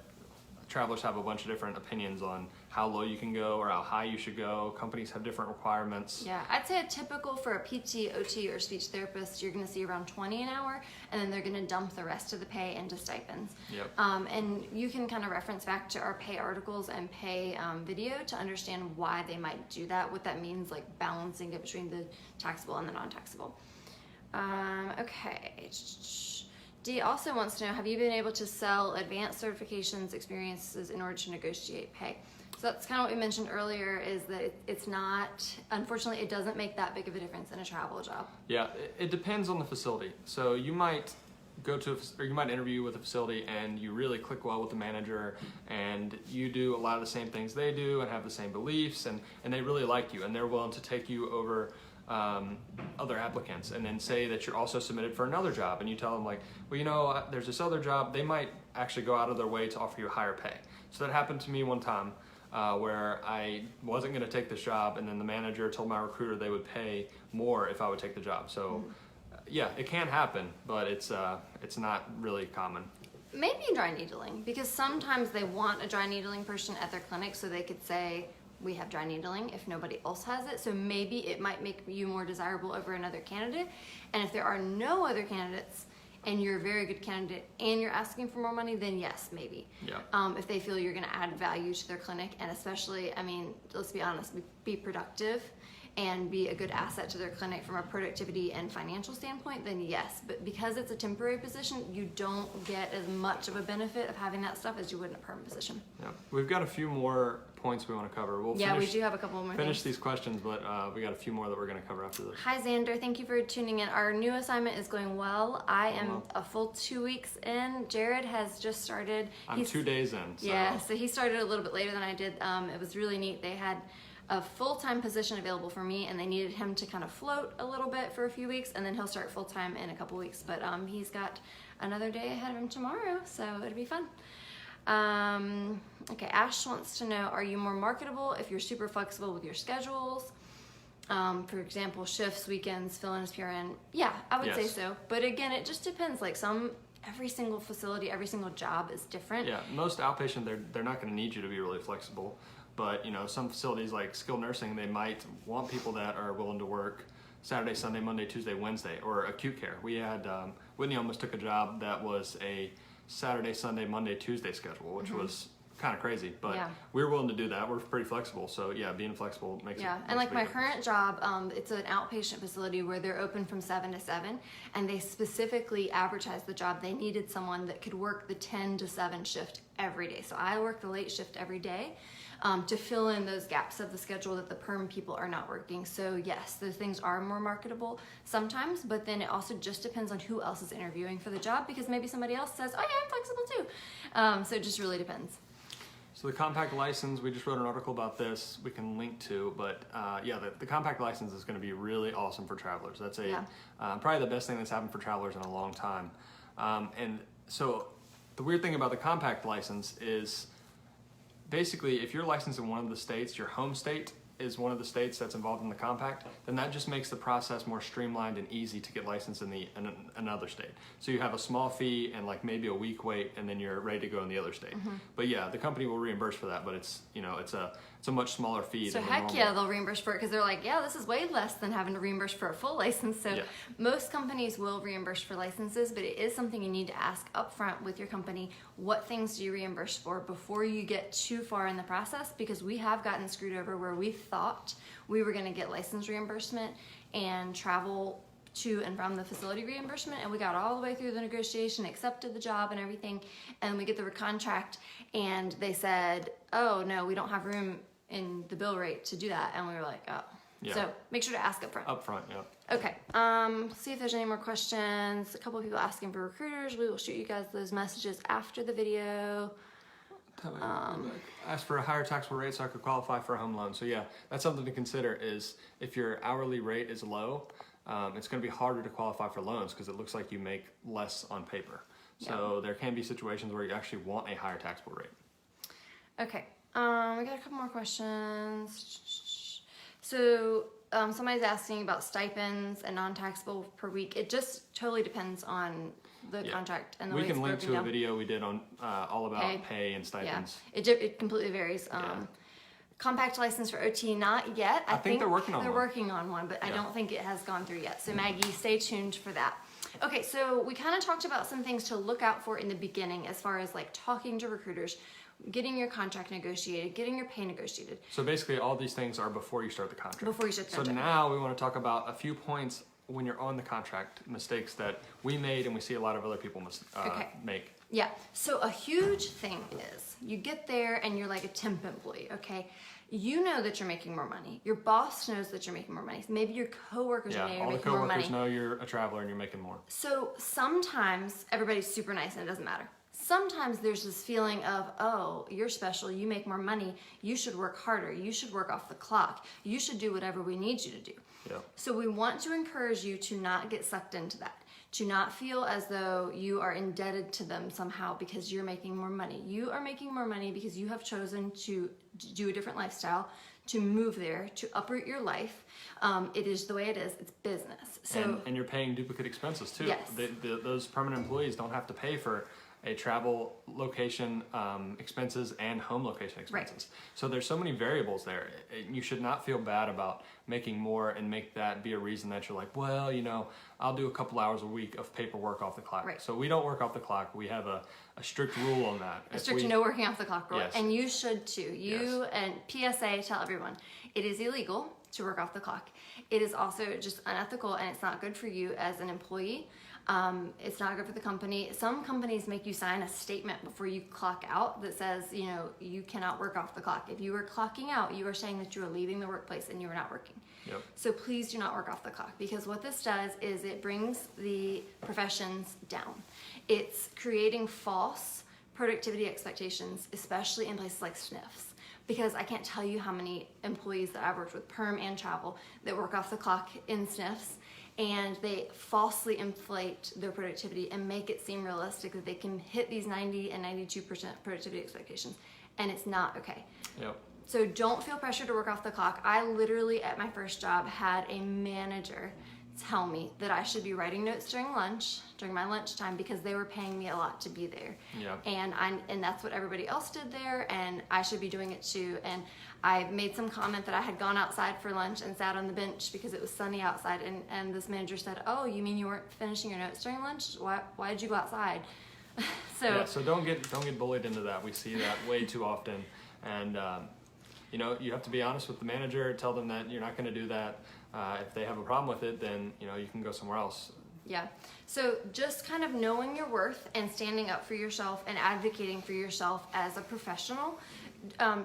travelers have a bunch of different opinions on how low you can go or how high you should go. Companies have different requirements. Yeah, I'd say a typical for a PT, OT, or speech therapist, you're going to see around $20 an hour, and then they're going to dump the rest of the pay into stipends. Yep. And you can kind of reference back to our pay articles and pay video to understand why they might do that, what that means, like balancing it between the taxable and the non-taxable. Okay. Dee also wants to know, have you been able to sell advanced certifications, experiences in order to negotiate pay? So that's kind of what we mentioned earlier, is that it's not, unfortunately, it doesn't make that big of a difference in a travel job. Yeah, it depends on the facility. So you might you might interview with a facility and you really click well with the manager and you do a lot of the same things they do and have the same beliefs, and they really like you and they're willing to take you over other applicants, and then say that you're also submitted for another job, and you tell them like, well, there's this other job, they might actually go out of their way to offer you higher pay. So that happened to me one time where I wasn't going to take this job, and then the manager told my recruiter they would pay more if I would take the job. So yeah, it can happen, but it's not really common. Maybe dry needling, because sometimes they want a dry needling person at their clinic so they could say, we have dry needling if nobody else has it. So maybe it might make you more desirable over another candidate. And if there are no other candidates and you're a very good candidate and you're asking for more money, then yes, maybe. Yeah. If they feel you're going to add value to their clinic, and especially, I mean, let's be honest, be productive and be a good asset to their clinic from a productivity and financial standpoint, then yes. But because it's a temporary position, you don't get as much of a benefit of having that stuff as you would in a perm position. Yeah, we've got a few more points we want to cover. We do have a couple more finish things. these questions, but we got a few more that we're going to cover after this. Hi Xander, thank you for tuning in. Our new assignment is going well. I am a full 2 weeks in. Jared has just started. I'm 2 days in. So. Yeah, so he started a little bit later than I did. It was really neat. They had a full-time position available for me, and they needed him to kind of float a little bit for a few weeks, and then he'll start full-time in a couple weeks. But he's got another day ahead of him tomorrow, so it'll be fun. Okay, Ash wants to know, are you more marketable if you're super flexible with your schedules? For example, shifts, weekends, fill-in as PRN. Yeah, I would say so. But again, it just depends. Like every single facility, every single job is different. Yeah, most outpatient, they're not going to need you to be really flexible. But, you know, some facilities like skilled nursing, they might want people that are willing to work Saturday, Sunday, Monday, Tuesday, Wednesday, or acute care. We had, Whitney almost took a job that was a Saturday, Sunday, Monday, Tuesday schedule, which was kind of crazy, but we're willing to do that. We're pretty flexible. So yeah, being flexible makes it. And like my current job, it's an outpatient facility where they're open from 7 to 7, and they specifically advertised the job. They needed someone that could work the 10 to 7 shift every day. So I work the late shift every day. To fill in those gaps of the schedule that the perm people are not working. So yes, those things are more marketable sometimes, but then it also just depends on who else is interviewing for the job, because maybe somebody else says, oh yeah, I'm flexible too. So it just really depends. So the compact license, we just wrote an article about this we can link to, but yeah, the compact license is going to be really awesome for travelers. That's probably the best thing that's happened for travelers in a long time. And so the weird thing about the compact license is, basically, if you're licensed in one of the states, your home state is one of the states that's involved in the compact, then that just makes the process more streamlined and easy to get licensed in another state. So you have a small fee and like maybe a week wait, and then you're ready to go in the other state. But yeah, the company will reimburse for that, but it's a much smaller fee. So heck yeah, they'll reimburse for it, because they're like, yeah, this is way less than having to reimburse for a full license. So most companies will reimburse for licenses, but it is something you need to ask upfront with your company. What things do you reimburse for before you get too far in the process? Because we have gotten screwed over where we thought we were going to get license reimbursement and travel to and from the facility reimbursement, and we got all the way through the negotiation, accepted the job and everything, and we get the contract, and they said, oh no, we don't have room in the bill rate to do that, and we were like, oh. So make sure to ask up front. Okay, see if there's any more questions. A couple of people asking for recruiters. We will shoot you guys those messages after the video. Ask for a higher taxable rate so I could qualify for a home loan. So yeah, that's something to consider, is if your hourly rate is low, it's going to be harder to qualify for loans because it looks like you make less on paper. So there can be situations where you actually want a higher taxable rate. Okay, we got a couple more questions. So somebody's asking about stipends and non-taxable per week. It just totally depends on the contract and the way it's broken down. We can link to a video we did on all about pay and stipends. Yeah, it completely varies. Compact license for OT, not yet. I think they're working on one. They're working on one, but I don't think it has gone through yet. So Maggie, stay tuned for that. Okay, so we kind of talked about some things to look out for in the beginning as far as like talking to recruiters, getting your contract negotiated, getting your pay negotiated. So basically all these things are before you start the contract. Before you start the contract. So now we want to talk about a few points when you're on the contract, mistakes that we made and we see a lot of other people make. Yeah, so a huge thing is you get there and you're like a temp employee, okay? You know that you're making more money. Your boss knows that you're making more money. Maybe your coworkers know you're making more money. All the coworkers know you're a traveler and you're making more. So sometimes everybody's super nice and it doesn't matter. Sometimes there's this feeling of, oh, you're special, you make more money, you should work harder, you should work off the clock, you should do whatever we need you to do. Yeah. So we want to encourage you to not get sucked into that, to not feel as though you are indebted to them somehow because you're making more money. You are making more money because you have chosen to do a different lifestyle, to move there, to uproot your life. It is the way it is. It's business. So and you're paying duplicate expenses too. Yes. Those permanent employees don't have to pay for a travel location expenses and home location expenses. Right. So there's so many variables there. You should not feel bad about making more and make that be a reason that you're like, well, you know, I'll do a couple hours a week of paperwork off the clock. Right. So we don't work off the clock. We have a strict rule on that. A strict no working off the clock rule. Yes. And you should too. You and PSA, tell everyone, It is illegal to work off the clock. It is also just unethical, and it's not good for you as an employee. It's not good for the company. Some companies make you sign a statement before you clock out that says, you cannot work off the clock. If you are clocking out, you are saying that you are leaving the workplace and you are not working. Yep. So please do not work off the clock, because what this does is it brings the professions down. It's creating false productivity expectations, especially in places like SNFs. Because I can't tell you how many employees that I've worked with, perm and travel, that work off the clock in SNFs, and they falsely inflate their productivity and make it seem realistic that they can hit these 90 and 92% productivity expectations, and it's not okay. Yep. So don't feel pressure to work off the clock. I literally, at my first job, had a manager tell me that I should be writing notes during my lunchtime, because they were paying me a lot to be there. Yeah. And that's what everybody else did there, and I should be doing it too. And I made some comment that I had gone outside for lunch and sat on the bench because it was sunny outside, and this manager said, "Oh, you mean you weren't finishing your notes during lunch? Why did you go outside?" So don't get bullied into that. We see that way too often, and you have to be honest with the manager. Tell them that you're not going to do that. If they have a problem with it, then you can go somewhere else. Yeah. So just kind of knowing your worth and standing up for yourself and advocating for yourself as a professional.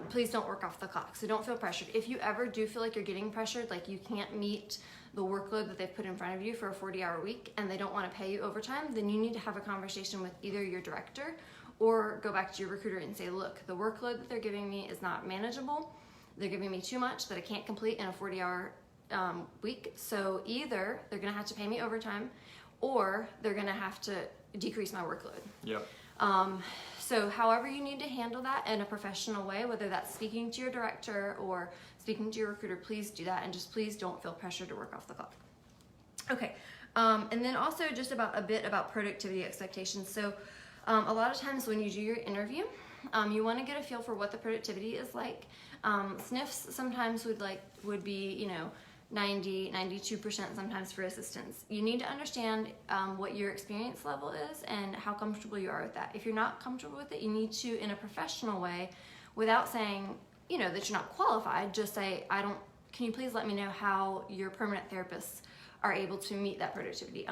Please don't work off the clock. So don't feel pressured. If you ever do feel like you're getting pressured, like you can't meet the workload that they've put in front of you for a 40-hour week and they don't want to pay you overtime, then you need to have a conversation with either your director or go back to your recruiter and say, look, the workload that they're giving me is not manageable. They're giving me too much that I can't complete in a 40-hour week. So either they're going to have to pay me overtime or they're going to have to decrease my workload. Yep. So however you need to handle that in a professional way, whether that's speaking to your director or speaking to your recruiter, please do that, and just please don't feel pressure to work off the clock. Okay, and then also just a bit about productivity expectations. So a lot of times when you do your interview, you want to get a feel for what the productivity is like. SNFs sometimes would be 90, 92% sometimes for assistants. You need to understand what your experience level is and how comfortable you are with that. If you're not comfortable with it, you need to, in a professional way, without saying, that you're not qualified, just say, can you please let me know how your permanent therapists are able to meet that productivity?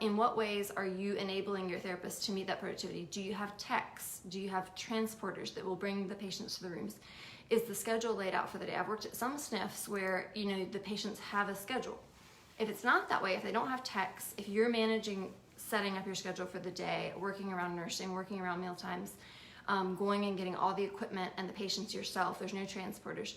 In what ways are you enabling your therapist to meet that productivity? Do you have techs? Do you have transporters that will bring the patients to the rooms? Is the schedule laid out for the day? I've worked at some SNFs where, the patients have a schedule. If it's not that way, if they don't have techs, if you're managing setting up your schedule for the day, working around nursing, working around meal times, going and getting all the equipment and the patients yourself, there's no transporters,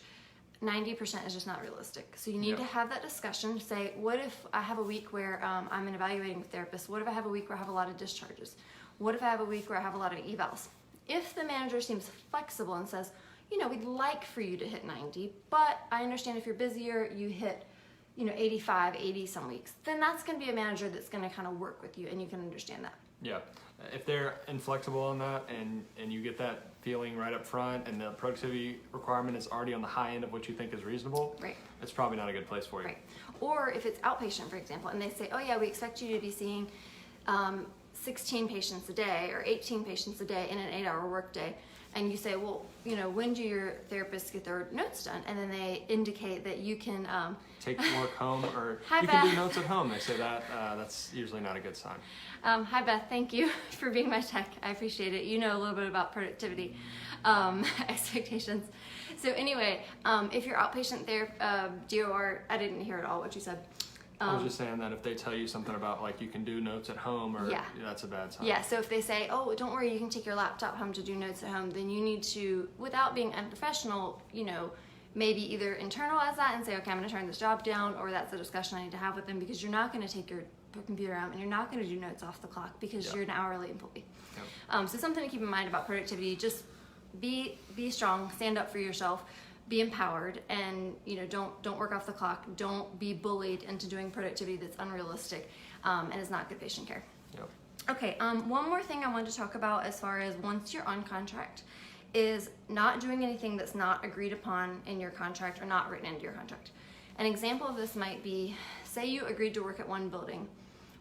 90% is just not realistic. So you need to have that discussion to say, what if I have a week where I'm an evaluating therapist? What if I have a week where I have a lot of discharges? What if I have a week where I have a lot of evals? If the manager seems flexible and says, we'd like for you to hit 90, but I understand if you're busier, you hit, 85, 80 some weeks, then that's going to be a manager that's going to kind of work with you and you can understand that. Yeah. If they're inflexible on that and you get that feeling right up front and the productivity requirement is already on the high end of what you think is reasonable, right, it's probably not a good place for you. Right. Or if it's outpatient, for example, and they say, oh yeah, we expect you to be seeing 16 patients a day or 18 patients a day in an 8-hour workday. And you say, well, when do your therapists get their notes done? And then they indicate that you can take work home, or Hi, you Beth. can do notes at home. They say that. That's usually not a good sign. Hi, Beth. Thank you for being my tech. I appreciate it. You know a little bit about productivity expectations. So anyway, if you're outpatient there, DOR, I didn't hear at all what you said. I was just saying that if they tell you something about you can do notes at home, or that's a bad sign. Yeah, so if they say, oh, don't worry, you can take your laptop home to do notes at home, then you need to, without being unprofessional, maybe either internalize that and say, okay, I'm going to turn this job down, or that's a discussion I need to have with them, because you're not going to take your computer out and you're not going to do notes off the clock because you're an hourly employee. So something to keep in mind about productivity, just be strong, stand up for yourself, be empowered, and don't work off the clock. Don't be bullied into doing productivity that's unrealistic and is not good patient care. Yep. Okay, one more thing I wanted to talk about as far as once you're on contract is not doing anything that's not agreed upon in your contract or not written into your contract. An example of this might be, say you agreed to work at one building,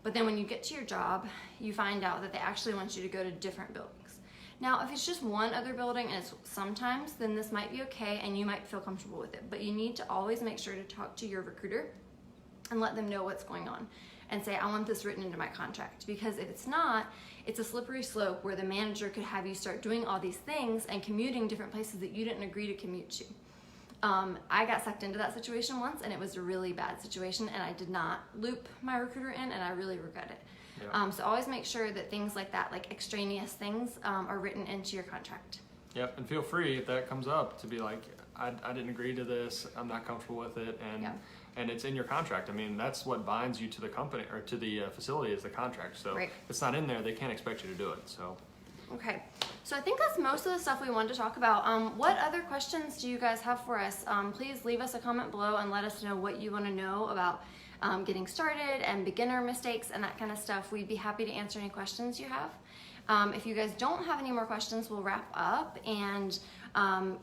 but then when you get to your job, you find out that they actually want you to go to different buildings. Now, if it's just one other building and it's sometimes, then this might be okay and you might feel comfortable with it. But you need to always make sure to talk to your recruiter and let them know what's going on and say, I want this written into my contract. Because if it's not, it's a slippery slope where the manager could have you start doing all these things and commuting different places that you didn't agree to commute to. I got sucked into that situation once and it was a really bad situation and I did not loop my recruiter in and I really regret it. Yeah. So always make sure that things like that, like extraneous things, are written into your contract. Yep, and feel free if that comes up to be like, I didn't agree to this, I'm not comfortable with it, and it's in your contract. I mean, that's what binds you to the company or to the facility is the contract. So Right. if it's not in there, they can't expect you to do it. So. Okay, so I think that's most of the stuff we wanted to talk about. What other questions do you guys have for us? Please leave us a comment below and let us know what you want to know about getting started and beginner mistakes and that kind of stuff. We'd be happy to answer any questions you have. If you guys don't have any more questions, we'll wrap up. And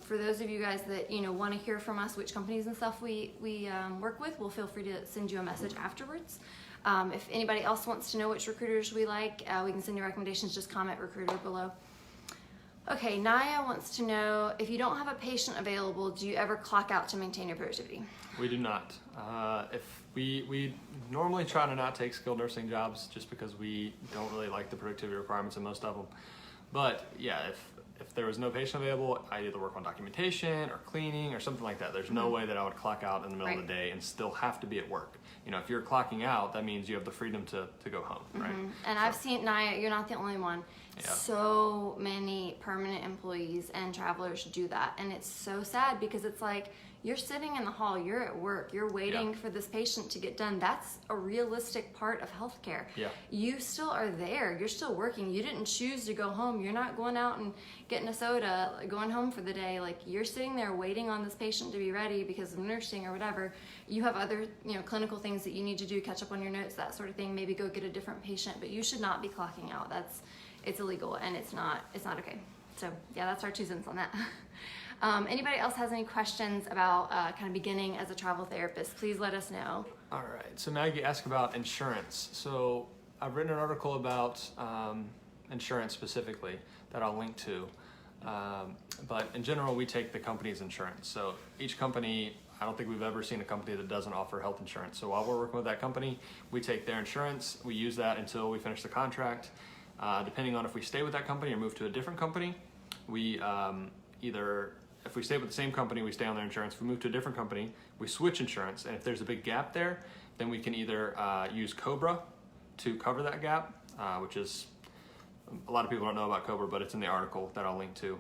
for those of you guys that want to hear from us, which companies and stuff we work with, we'll feel free to send you a message afterwards. If anybody else wants to know which recruiters we like, we can send you recommendations, just comment recruiter below. Okay, Naya wants to know, if you don't have a patient available, do you ever clock out to maintain your productivity? We do not. If we normally try to not take skilled nursing jobs just because we don't really like the productivity requirements in most of them. But yeah, if there was no patient available, I'd either work on documentation or cleaning or something like that. There's no way that I would clock out in the middle of the day and still have to be at work. If you're clocking out, that means you have the freedom to go home, right? And I've seen, Naya, you're not the only one. Yeah. So many permanent employees and travelers do that. And it's so sad because it's like, you're sitting in the hall, you're at work, you're waiting for this patient to get done. That's a realistic part of healthcare. Yeah. You still are there, you're still working. You didn't choose to go home. You're not going out and getting a soda, going home for the day. Like, you're sitting there waiting on this patient to be ready because of nursing or whatever. You have other, clinical things that you need to do, catch up on your notes, that sort of thing, maybe go get a different patient, but you should not be clocking out. It's illegal and it's not okay. So yeah, that's our 2 cents on that. Anybody else has any questions about kind of beginning as a travel therapist, please let us know. All right, so Maggie asked about insurance. So I've written an article about insurance specifically that I'll link to. But in general, we take the company's insurance. So each company, I don't think we've ever seen a company that doesn't offer health insurance. So while we're working with that company, we take their insurance, we use that until we finish the contract. Depending on if we stay with that company or move to a different company, we if we stay with the same company, we stay on their insurance. If we move to a different company, we switch insurance. And if there's a big gap there, then we can either use COBRA to cover that gap, which is, a lot of people don't know about COBRA, but it's in the article that I'll link to.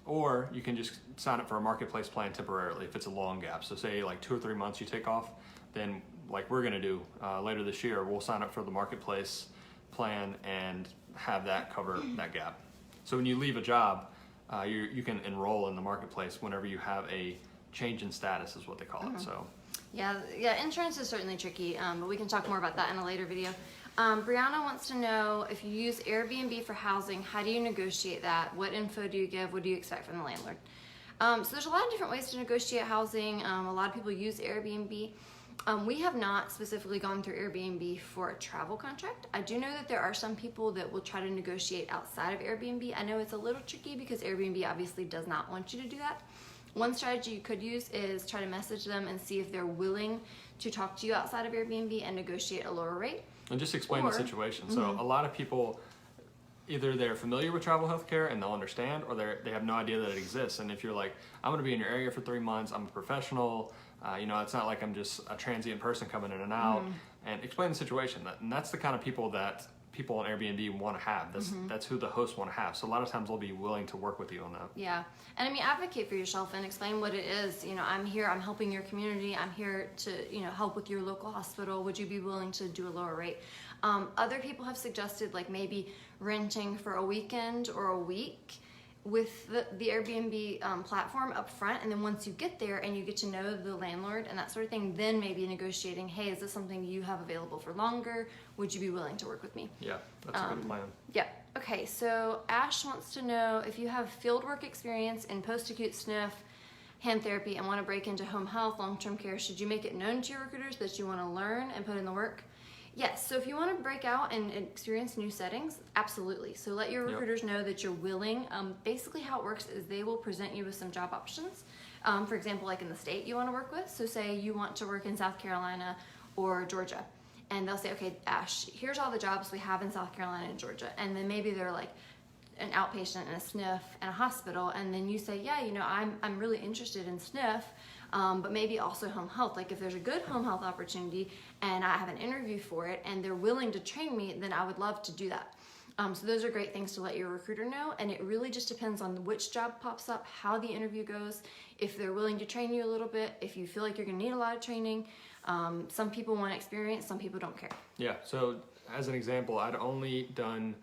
Or you can just sign up for a marketplace plan temporarily if it's a long gap. So say like 2 or 3 months you take off, then like we're gonna do later this year, we'll sign up for the marketplace plan and have that cover that gap. So when you leave a job, you can enroll in the marketplace whenever you have a change in status is what they call it. So Yeah, insurance is certainly tricky, but we can talk more about that in a later video. Brianna wants to know, if you use Airbnb for housing, how do you negotiate that? What info do you give? What do you expect from the landlord? So there's a lot of different ways to negotiate housing. A lot of people use Airbnb. We have not specifically gone through Airbnb for a travel contract. I do know that there are some people that will try to negotiate outside of Airbnb. I know it's a little tricky because Airbnb obviously does not want you to do that. One strategy you could use is try to message them and see if they're willing to talk to you outside of Airbnb and negotiate a lower rate. And just explain the situation. So a lot of people, either they're familiar with travel healthcare and they'll understand, or they have no idea that it exists. And if you're like, I'm gonna be in your area for 3 months, I'm a professional, it's not like I'm just a transient person coming in and out, and explain the situation. And that's the kind of people that people on Airbnb want to have. That's who the hosts want to have. So a lot of times they'll be willing to work with you on that. Yeah, and I mean, advocate for yourself and explain what it is. I'm here, I'm helping your community, I'm here to, help with your local hospital. Would you be willing to do a lower rate? Other people have suggested like maybe renting for a weekend or a week with the Airbnb platform up front, and then once you get there and you get to know the landlord and that sort of thing, then maybe negotiating, hey, is this something you have available for longer? Would you be willing to work with me? Yeah, that's a good plan. Yeah. Okay, so Ash wants to know, if you have fieldwork experience in post-acute SNF, hand therapy, and want to break into home health, long-term care, should you make it known to your recruiters that you want to learn and put in the work? Yes, so if you want to break out and experience new settings, absolutely. So let your recruiters know that you're willing. Basically how it works is they will present you with some job options. For example, like in the state you want to work with. So say you want to work in South Carolina or Georgia. And they'll say, okay, Ash, here's all the jobs we have in South Carolina and Georgia. And then maybe they're like an outpatient and a SNF and a hospital. And then you say, yeah, you know, I'm really interested in SNF. But maybe also home health. Like if there's a good home health opportunity and I have an interview for it and they're willing to train me, then I would love to do that. So those are great things to let your recruiter know. And it really just depends on which job pops up, how the interview goes, if they're willing to train you a little bit, if you feel like you're gonna need a lot of training. Some people want experience, some people don't care. Yeah, so as an example, I'd only done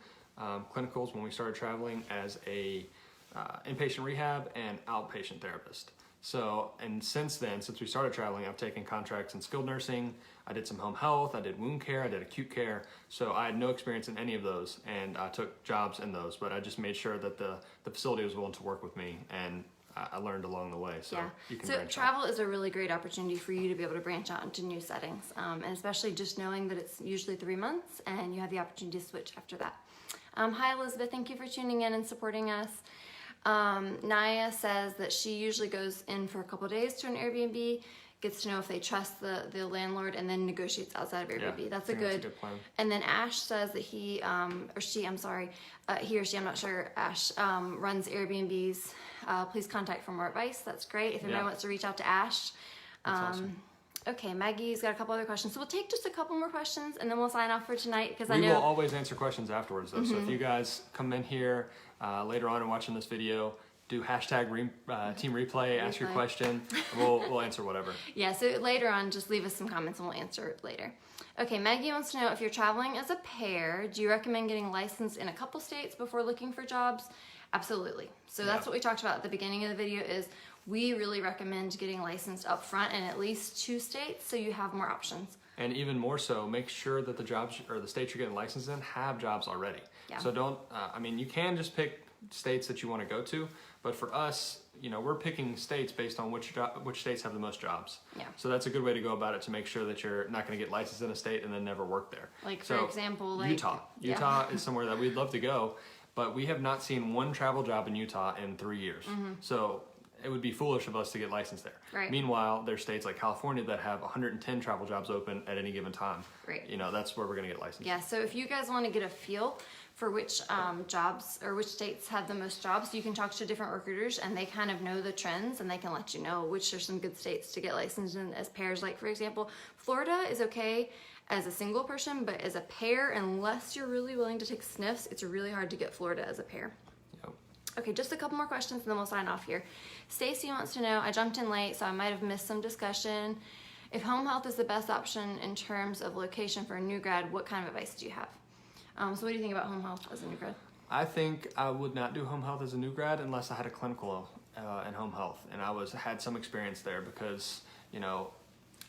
clinicals when we started traveling as a inpatient rehab and outpatient therapist. So, and since then, since we started traveling, I've taken contracts in skilled nursing, I did some home health, I did wound care, I did acute care. So I had no experience in any of those, and I took jobs in those, but I just made sure that the facility was willing to work with me, and I learned along the way. So you can branch travel out. Is a really great opportunity for you to be able to branch out into new settings, and especially just knowing that it's usually 3 months and you have the opportunity to switch after that. Hi Elizabeth, thank you for tuning in and supporting us. Naya says that she usually goes in for a couple of days to an Airbnb, gets to know if they trust the landlord, and then negotiates outside of Airbnb. Yeah, that's a good plan. And then Ash says that he or she, I'm sorry, he or she, I'm not sure, Ash, runs Airbnbs. Please contact for more advice. That's great. If anyone wants to reach out to Ash. That's awesome. Okay, Maggie's got a couple other questions. So we'll take just a couple more questions and then we'll sign off for tonight, because I know we will always answer questions afterwards though. So if you guys come in here later on and watching this video, do hashtag team replay, ask your question, and we'll answer whatever. Yeah, so later on, just leave us some comments and we'll answer it later. Okay, Maggie wants to know, if you're traveling as a pair, do you recommend getting licensed in a couple states before looking for jobs? Absolutely. So that's what we talked about at the beginning of the video, is we really recommend getting licensed up front in at least 2 states so you have more options. And even more so, make sure that the jobs or the states you're getting licensed in have jobs already. Yeah. So don't, I mean, you can just pick states that you want to go to, but for us, you know, we're picking states based on which states have the most jobs. Yeah. So that's a good way to go about it, to make sure that you're not going to get licensed in a state and then never work there. Like, for example, like Utah. Utah is somewhere that we'd love to go, but we have not seen one travel job in Utah in 3 years. So it would be foolish of us to get licensed there. Right. Meanwhile, there's states like California that have 110 travel jobs open at any given time. Right. You know, that's where we're going to get licensed. Yeah, so if you guys want to get a feel for which jobs or which states have the most jobs, you can talk to different recruiters and they kind of know the trends and they can let you know which are some good states to get licensed in as pairs. Like, for example, Florida is okay as a single person, but as a pair, unless you're really willing to take sniffs, it's really hard to get Florida as a pair. Yep. Okay, just a couple more questions and then we'll sign off here. Stacy wants to know, I jumped in late, so I might have missed some discussion. If home health is the best option in terms of location for a new grad, what kind of advice do you have? So what do you think about home health as a new grad? I think I would not do home health as a new grad unless I had a clinical in home health and I had some experience there, because, you know,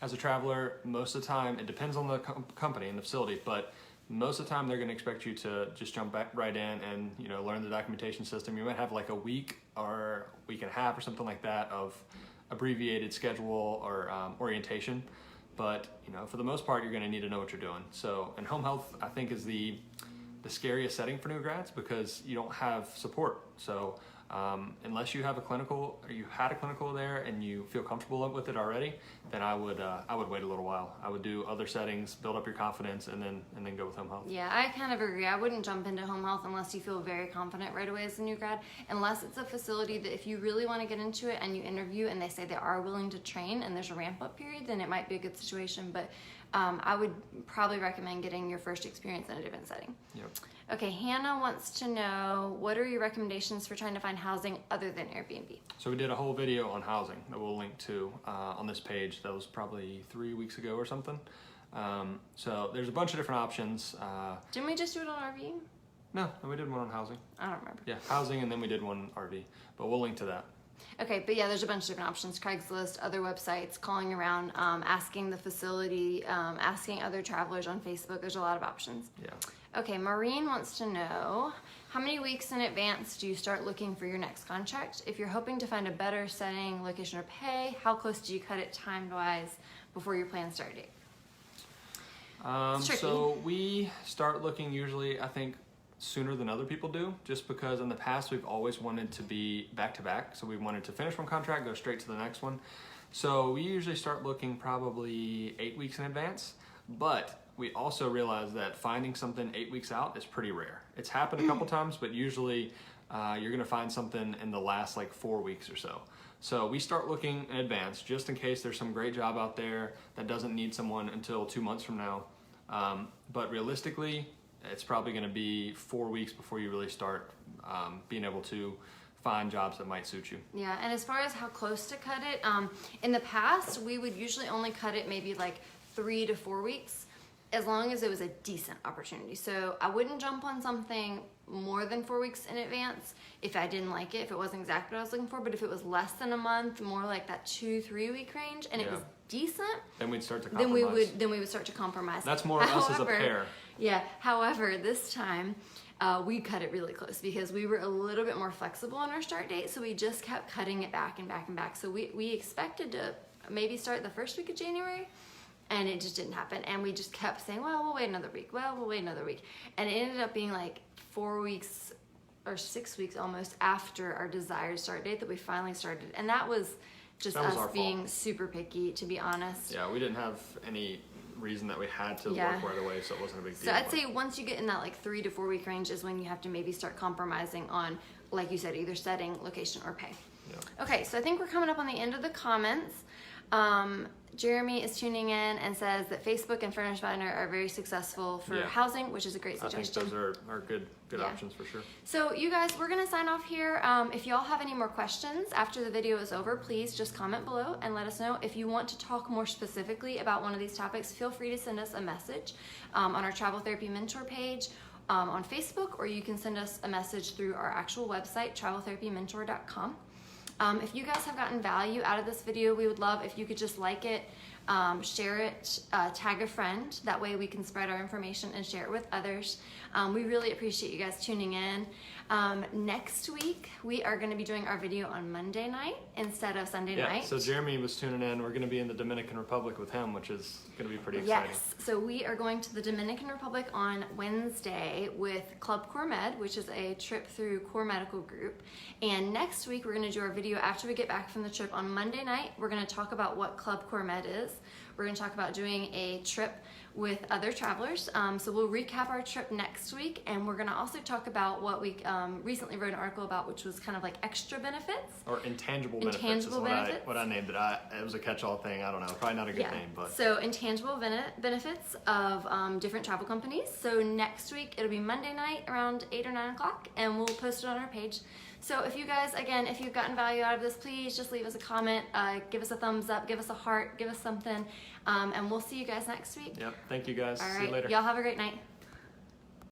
as a traveler, most of the time, it depends on the company and the facility, but most of the time they're going to expect you to just jump back right in and, you know, learn the documentation system. You might have like a week or week and a half or something like that of abbreviated schedule or orientation. But, you know, for the most part, you're going to need to know what you're doing. So, and home health, I think, is the scariest setting for new grads because you don't have support. So unless you have a clinical, or you had a clinical there and you feel comfortable with it already, then I would wait a little while. I would do other settings, build up your confidence, and then go with home health. Yeah, I kind of agree. I wouldn't jump into home health unless you feel very confident right away as a new grad, unless it's a facility that if you really want to get into it and you interview and they say they are willing to train and there's a ramp up period, then it might be a good situation. But I would probably recommend getting your first experience in a different setting. Yep. Okay, Hannah wants to know, what are your recommendations for trying to find housing other than Airbnb? So we did a whole video on housing that we'll link to on this page. That was probably 3 weeks ago or something. So there's a bunch of different options. Didn't we just do it on RV? No, we did one on housing. I don't remember. Yeah, housing, and then we did one RV, but we'll link to that. Okay, but yeah, there's a bunch of different options. Craigslist, other websites, calling around, asking the facility, asking other travelers on Facebook. There's a lot of options. Yeah. Okay, Maureen wants to know, how many weeks in advance do you start looking for your next contract? If you're hoping to find a better setting, location, or pay, how close do you cut it time-wise before your planned start date? It's tricky. So we start looking usually, I think, sooner than other people do, just because in the past we've always wanted to be back to back. So we wanted to finish one contract, go straight to the next one. So we usually start looking probably 8 weeks in advance, but we also realize that finding something 8 weeks out is pretty rare. It's happened a couple times, but usually you're gonna find something in the last like 4 weeks or so. So we start looking in advance just in case there's some great job out there that doesn't need someone until 2 months from now. But realistically, it's probably going to be 4 weeks before you really start being able to find jobs that might suit you. Yeah, and as far as how close to cut it, in the past, we would usually only cut it maybe like 3 to 4 weeks, as long as it was a decent opportunity. So I wouldn't jump on something more than 4 weeks in advance if I didn't like it, if it wasn't exactly what I was looking for. But if it was less than a month, more like that 2-3 week range, and it was decent, then we'd start to compromise. Then we would start to compromise. That's more us as a pair. Yeah. However, this time we cut it really close because we were a little bit more flexible on our start date, so we just kept cutting it back and back and back. So we expected to maybe start the first week of January, and it just didn't happen. And we just kept saying, well, we'll wait another week. Well, we'll wait another week. And it ended up being like 4 weeks or 6 weeks almost after our desired start date that we finally started. And that was just us being super picky, to be honest. Yeah, we didn't have any reason that we had to work right away, so it wasn't a big deal. So I'd say once you get in that like 3 to 4 week range is when you have to maybe start compromising on, like you said, either setting, location, or pay. Yeah. Okay, so I think we're coming up on the end of the comments. Jeremy is tuning in and says that Facebook and Furnish Finder are very successful for housing, which is a great suggestion. I think those are good options for sure. So you guys, we're gonna sign off here. If y'all have any more questions after the video is over, please just comment below and let us know. If you want to talk more specifically about one of these topics, feel free to send us a message on our Travel Therapy Mentor page on Facebook, or you can send us a message through our actual website, traveltherapymentor.com. If you guys have gotten value out of this video, we would love if you could just like it, share it, tag a friend. That way we can spread our information and share it with others. We really appreciate you guys tuning in. Next week, we are going to be doing our video on Monday night instead of Sunday night. So Jeremy was tuning in. We're going to be in the Dominican Republic with him, which is going to be pretty exciting. Yes, so we are going to the Dominican Republic on Wednesday with Club Core Med, which is a trip through Core Medical Group. And next week, we're going to do our video after we get back from the trip on Monday night. We're going to talk about what Club Core Med is. We're going to talk about doing a trip with other travelers. So we'll recap our trip next week, and we're going to also talk about what we recently wrote an article about, which was kind of like extra benefits. Or intangible benefits is what I named it. It was a catch-all thing. I don't know. Probably not a good name, but. So intangible benefits of different travel companies. So next week, it'll be Monday night around 8 or 9 o'clock, and we'll post it on our page. So if you guys, again, if you've gotten value out of this, please just leave us a comment, give us a thumbs up, give us a heart, give us something, and we'll see you guys next week. Yep. Thank you guys. All right. See you later. Y'all have a great night.